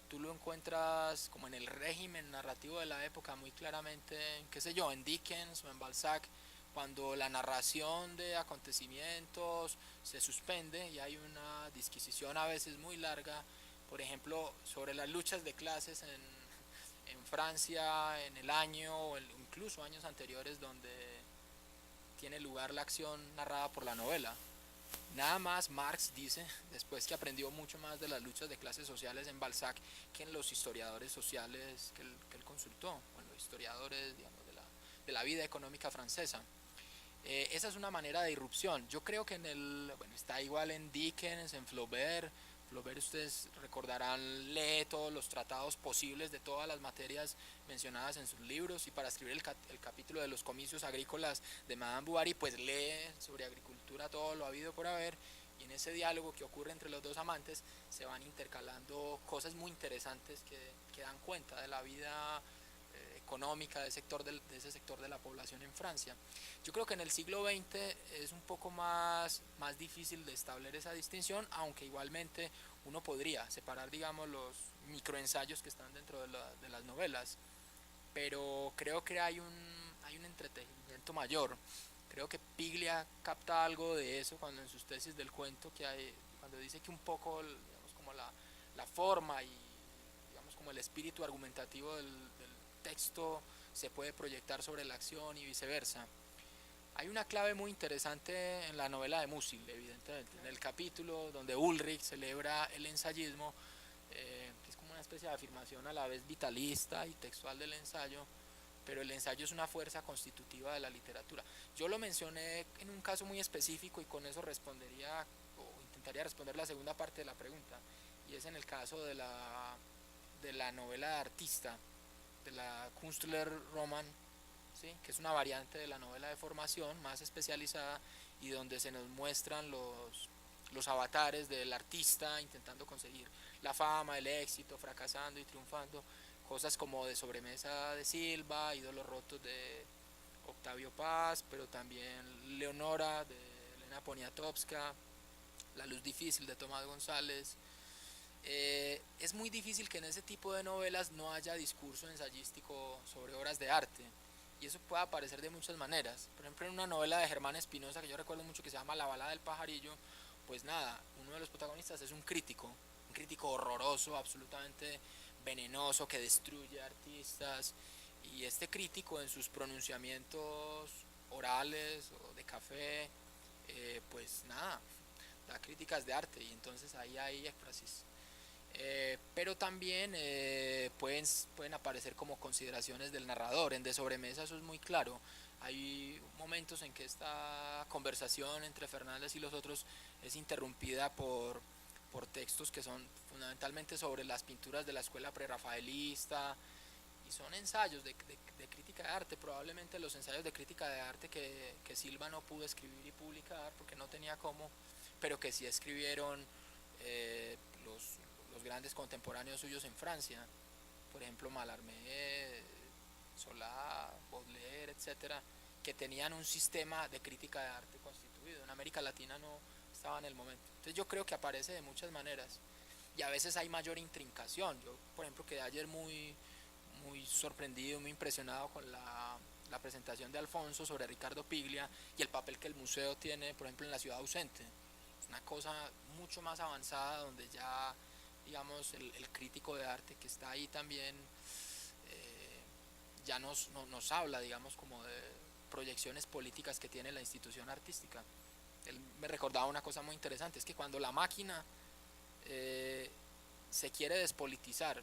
tú lo encuentras como en el régimen narrativo de la época muy claramente, qué sé yo, en Dickens o en Balzac, cuando la narración de acontecimientos se suspende y hay una disquisición a veces muy larga, por ejemplo, sobre las luchas de clases en Francia en el año o incluso años anteriores, donde tiene lugar la acción narrada por la novela. Nada más Marx dice, después que aprendió mucho más de las luchas de clases sociales en Balzac que en los historiadores sociales que él consultó, o en los historiadores, digamos, de la vida económica francesa. Esa es una manera de irrupción. Yo creo que está igual en Dickens, en Flaubert. Flaubert, ustedes recordarán, lee todos los tratados posibles de todas las materias mencionadas en sus libros, y para escribir el capítulo de los comicios agrícolas de Madame Bovary, pues lee sobre agricultura todo lo habido por haber, y en ese diálogo que ocurre entre los dos amantes se van intercalando cosas muy interesantes que dan cuenta de la vida económica de ese sector de la población en Francia. Yo creo que en el siglo XX es un poco más difícil de establecer esa distinción, aunque igualmente uno podría separar, digamos, los microensayos que están dentro de las novelas, pero creo que hay un entretejimiento mayor. Creo que Piglia capta algo de eso cuando en sus tesis del cuento, cuando dice que un poco, digamos, como la forma y digamos como el espíritu argumentativo del texto se puede proyectar sobre la acción y viceversa. Hay una clave muy interesante en la novela de Musil, evidentemente, en el capítulo donde Ulrich celebra el ensayismo, que es como una especie de afirmación a la vez vitalista y textual del ensayo, pero el ensayo es una fuerza constitutiva de la literatura. Yo lo mencioné en un caso muy específico y con eso respondería, o intentaría responder la segunda parte de la pregunta, y es en el caso de la novela de artista, de la Künstlerroman, ¿sí? Que es una variante de la novela de formación más especializada, y donde se nos muestran los los avatares del artista intentando conseguir la fama, el éxito, fracasando y triunfando, cosas como De sobremesa de Silva, Ídolos rotos de Octavio Paz, pero también Leonora de Elena Poniatowska, La luz difícil de Tomás González. Es muy difícil que en ese tipo de novelas no haya discurso ensayístico sobre obras de arte, y eso puede aparecer de muchas maneras. Por ejemplo, en una novela de Germán Espinosa que yo recuerdo mucho, que se llama La balada del pajarillo, pues nada, uno de los protagonistas es un crítico horroroso, absolutamente venenoso, que destruye artistas, y este crítico en sus pronunciamientos orales o de café, pues nada, da críticas de arte, y entonces ahí hay éxtasis. Pero también pueden aparecer como consideraciones del narrador. En De sobremesa eso es muy claro. Hay momentos en que esta conversación entre Fernández y los otros es interrumpida por textos que son fundamentalmente sobre las pinturas de la escuela prerrafaelista, y son ensayos de crítica de arte, probablemente los ensayos de crítica de arte que Silva no pudo escribir y publicar porque no tenía cómo, pero que sí escribieron los grandes contemporáneos suyos en Francia, por ejemplo Mallarmé, Solá, Baudelaire, etcétera, que tenían un sistema de crítica de arte constituido. En América Latina no estaba en el momento. Entonces yo creo que aparece de muchas maneras, y a veces hay mayor intrincación. Yo, por ejemplo, quedé ayer muy sorprendido, muy impresionado con la presentación de Alfonso sobre Ricardo Piglia y el papel que el museo tiene, por ejemplo, en La ciudad ausente. Es una cosa mucho más avanzada, donde ya, digamos, el crítico de arte que está ahí también ya nos habla, digamos, como de proyecciones políticas que tiene la institución artística. Él me recordaba una cosa muy interesante, es que cuando la máquina se quiere despolitizar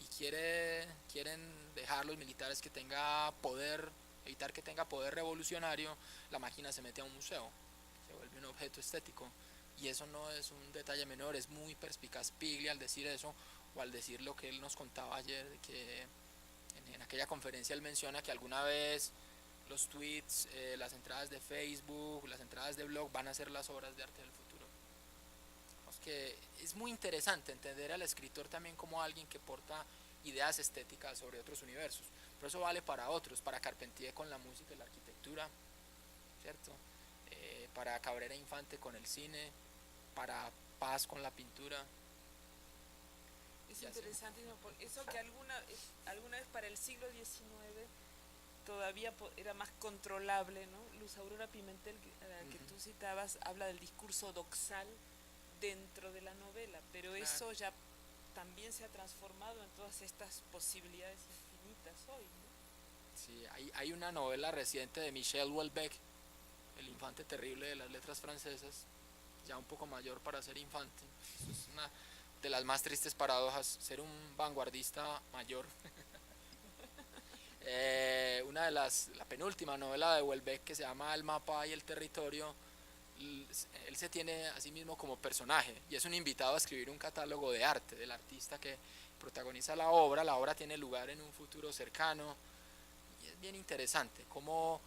y quieren dejar los militares que tenga poder, evitar que tenga poder revolucionario, la máquina se mete a un museo, se vuelve un objeto estético, y eso no es un detalle menor. Es muy perspicaz Piglia al decir eso, o al decir lo que él nos contaba ayer, que en aquella conferencia él menciona que alguna vez los tweets, las entradas de Facebook, las entradas de blog van a ser las obras de arte del futuro. Que es muy interesante entender al escritor también como alguien que porta ideas estéticas sobre otros universos, pero eso vale para otros, para Carpentier con la música y la arquitectura, ¿cierto? Para Cabrera Infante con el cine, para Paz con la pintura. Es interesante, ¿no? Porque eso que alguna vez para el siglo XIX todavía era más controlable, ¿no? Luz Aurora Pimentel, que tú citabas, habla del discurso doxal dentro de la novela, pero claro, eso ya también se ha transformado en todas estas posibilidades infinitas hoy, ¿no? Sí, hay una novela reciente de Michel Houellebecq, El infante terrible de las letras francesas, ya un poco mayor para ser infante. Eso es una de las más tristes paradojas, ser un vanguardista mayor. La penúltima novela de Houellebecq, que se llama El mapa y el territorio, él se tiene a sí mismo como personaje y es un invitado a escribir un catálogo de arte del artista que protagoniza la obra tiene lugar en un futuro cercano, y es bien interesante cómo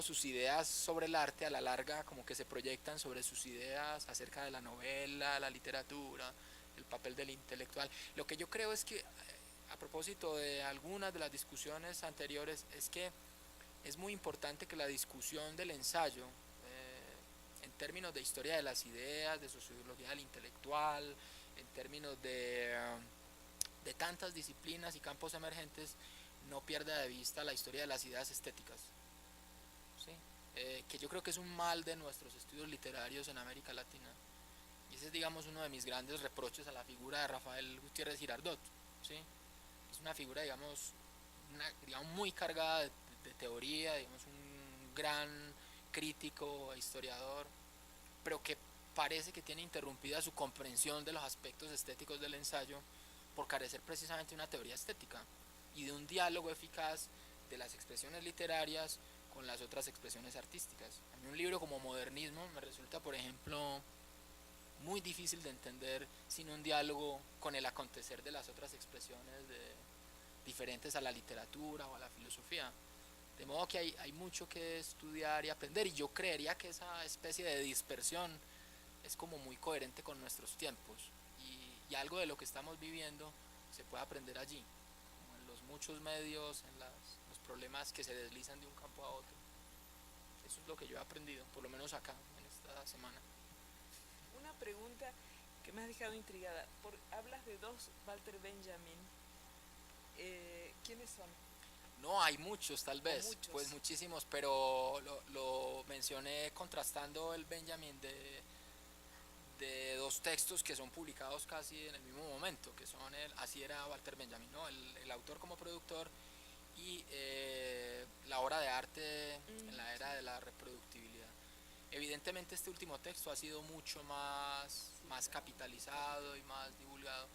sus ideas sobre el arte a la larga como que se proyectan sobre sus ideas acerca de la novela, la literatura, el papel del intelectual. Lo que yo creo es que, a propósito de algunas de las discusiones anteriores, es que es muy importante que la discusión del ensayo, en términos de historia de las ideas, de sociología del intelectual, en términos de tantas disciplinas y campos emergentes, no pierda de vista la historia de las ideas estéticas, ¿sí? Que yo creo que es un mal de nuestros estudios literarios en América Latina, y ese es, digamos, uno de mis grandes reproches a la figura de Rafael Gutiérrez Girardot, ¿sí? Es una figura, digamos, muy cargada de teoría, digamos, un gran crítico e historiador, pero que parece que tiene interrumpida su comprensión de los aspectos estéticos del ensayo por carecer precisamente de una teoría estética y de un diálogo eficaz de las expresiones literarias con las otras expresiones artísticas. A mí un libro como Modernismo me resulta, por ejemplo, muy difícil de entender sin un diálogo con el acontecer de las otras expresiones diferentes a la literatura o a la filosofía. De modo que hay mucho que estudiar y aprender, y yo creería que esa especie de dispersión es como muy coherente con nuestros tiempos y algo de lo que estamos viviendo se puede aprender allí, como en los muchos medios, en los problemas que se deslizan de un campo a otro. Eso es lo que yo he aprendido, por lo menos acá, en esta semana. Una pregunta que me has dejado intrigada. Hablas de dos Walter Benjamin. ¿Quiénes son? No, hay muchos tal vez, muchos. pues muchísimos, pero lo mencioné contrastando el Benjamin de dos textos que son publicados casi en el mismo momento, que son así era Walter Benjamin, ¿no? El autor como productor y la obra de arte en la era de la reproductibilidad. Evidentemente este último texto ha sido mucho más capitalizado y más divulgado.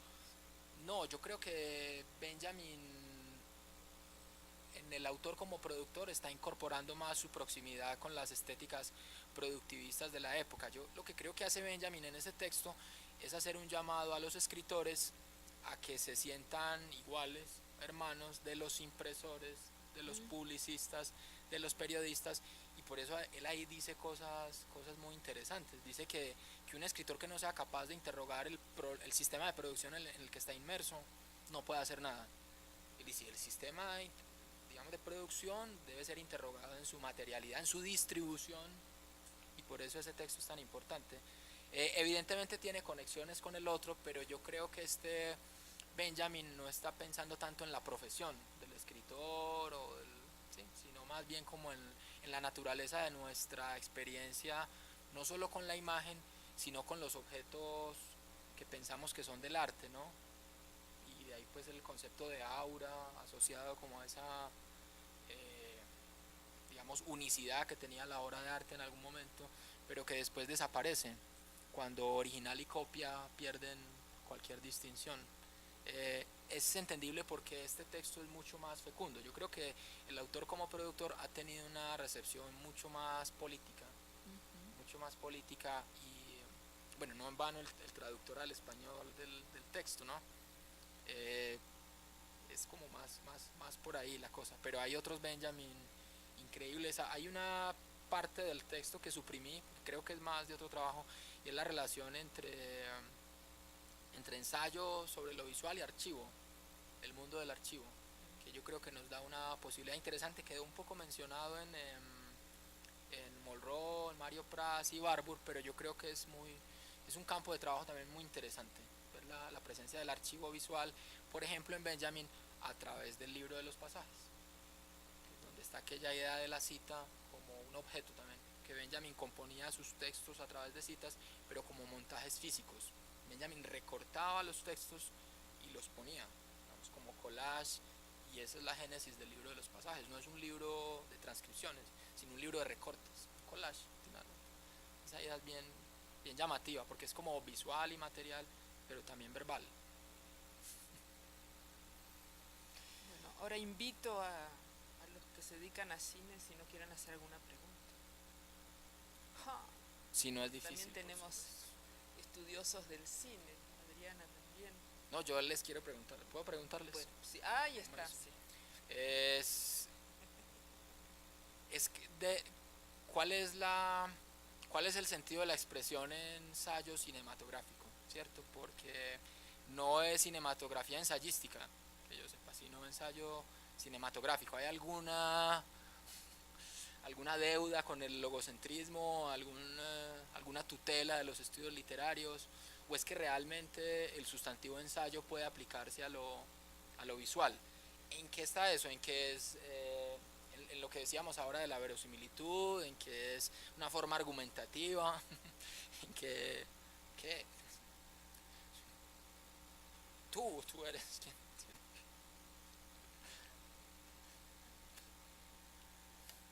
No, yo creo que Benjamin en el autor como productor está incorporando más su proximidad con las estéticas productivistas de la época. Yo lo que creo que hace Benjamin en ese texto es hacer un llamado a los escritores a que se sientan iguales, hermanos de los impresores, de los publicistas, de los periodistas, y por eso él ahí dice cosas muy interesantes. Dice que un escritor que no sea capaz de interrogar el sistema de producción en el que está inmerso no puede hacer nada. Él dice, el sistema de producción debe ser interrogado en su materialidad, en su distribución, y por eso ese texto es tan importante. Evidentemente tiene conexiones con el otro, pero yo creo que este Benjamin no está pensando tanto en la profesión del escritor ¿sí? Sino más bien como en la naturaleza de nuestra experiencia, no solo con la imagen, sino con los objetos que pensamos que son del arte, ¿no? Y de ahí pues el concepto de aura asociado como a esa digamos unicidad que tenía la obra de arte en algún momento, pero que después desaparece cuando original y copia pierden cualquier distinción. Es entendible porque este texto es mucho más fecundo. Yo creo que el autor como productor ha tenido una recepción mucho más política, y bueno, no en vano el traductor al español del texto, ¿no? Es como más por ahí la cosa, pero hay otros Benjamin increíbles. Hay una parte del texto que suprimí, creo que es más de otro trabajo, y es la relación entre ensayo sobre lo visual y archivo, el mundo del archivo, que yo creo que nos da una posibilidad interesante. Quedó un poco mencionado en Molró, en Mario Pras y Barbour, pero yo creo que es un campo de trabajo también muy interesante, ver la presencia del archivo visual, por ejemplo en Benjamin, a través del libro de los pasajes, donde está aquella idea de la cita como un objeto también, que Benjamin componía sus textos a través de citas, pero como montajes físicos. Benjamin recortaba los textos y los ponía, digamos, como collage, y esa es la génesis del libro de los pasajes. No es un libro de transcripciones, sino un libro de recortes, un collage. Esa idea es bien llamativa, porque es como visual y material, pero también verbal. Bueno, ahora invito a los que se dedican a cine si no quieren hacer alguna pregunta. Si no es difícil. También tenemos estudiosos del cine, Adriana también. No, yo les quiero preguntar, ¿puedo preguntarles? Bueno, sí, ahí está, sí. ¿Cuál es el sentido de la expresión ensayo cinematográfico? ¿Cierto? Porque no es cinematografía ensayística, que yo sepa, sino ensayo cinematográfico. ¿Hay alguna deuda con el logocentrismo, alguna tutela de los estudios literarios, o es que realmente el sustantivo ensayo puede aplicarse a lo visual? ¿En qué está eso? ¿En qué es en lo que decíamos ahora de la verosimilitud? ¿En qué es una forma argumentativa? ¿En qué? Tú eres quien.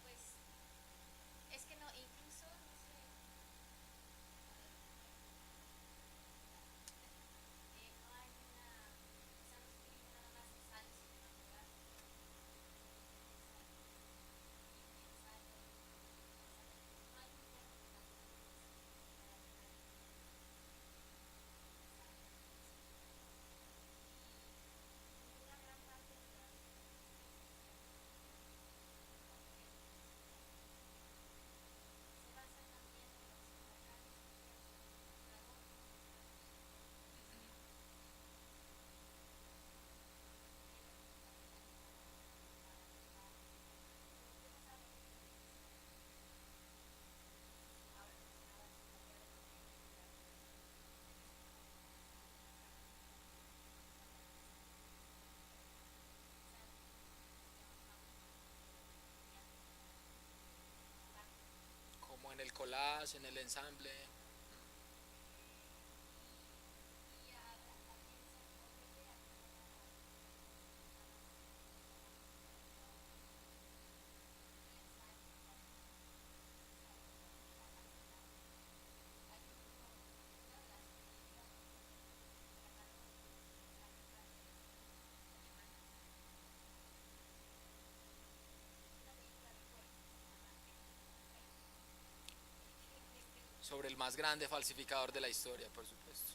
Pues es que no, incluso, no sé, no hay una, o sea, no se utiliza nada más ensayo cinematográfico, ensayo, no hay un término collage, en el ensamble. Sobre el más grande falsificador de la historia, por supuesto.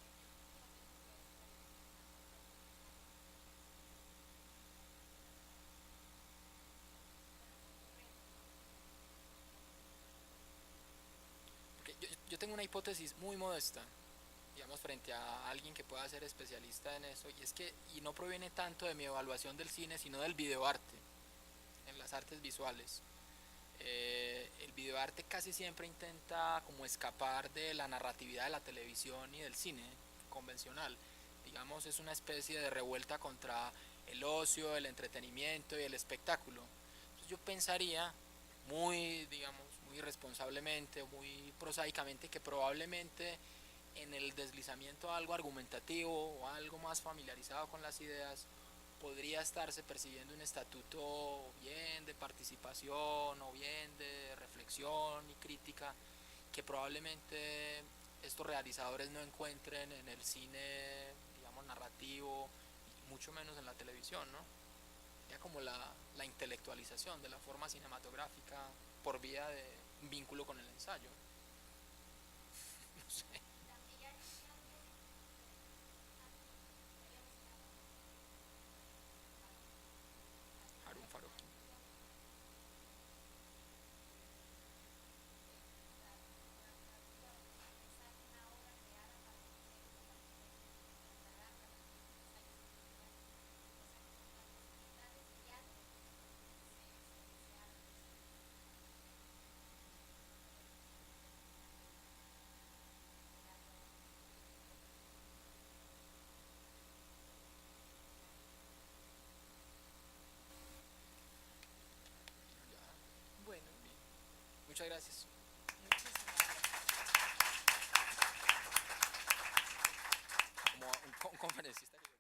Porque yo tengo una hipótesis muy modesta, digamos, frente a alguien que pueda ser especialista en eso, y es que, y no proviene tanto de mi evaluación del cine, sino del videoarte, en las artes visuales. El videoarte casi siempre intenta como escapar de la narratividad de la televisión y del cine convencional. Digamos, es una especie de revuelta contra el ocio, el entretenimiento y el espectáculo. Entonces yo pensaría muy, digamos, muy responsablemente, muy prosaicamente, que probablemente en el deslizamiento a algo argumentativo o algo más familiarizado con las ideas podría estarse percibiendo un estatuto bien de participación o bien de reflexión y crítica que probablemente estos realizadores no encuentren en el cine, digamos, narrativo y mucho menos en la televisión, ¿no? Ya como la intelectualización de la forma cinematográfica por vía de un vínculo con el ensayo. No sé. Harun Farokhi. Bueno, Muchas gracias. muchísimas gracias. Como un conferencista que yo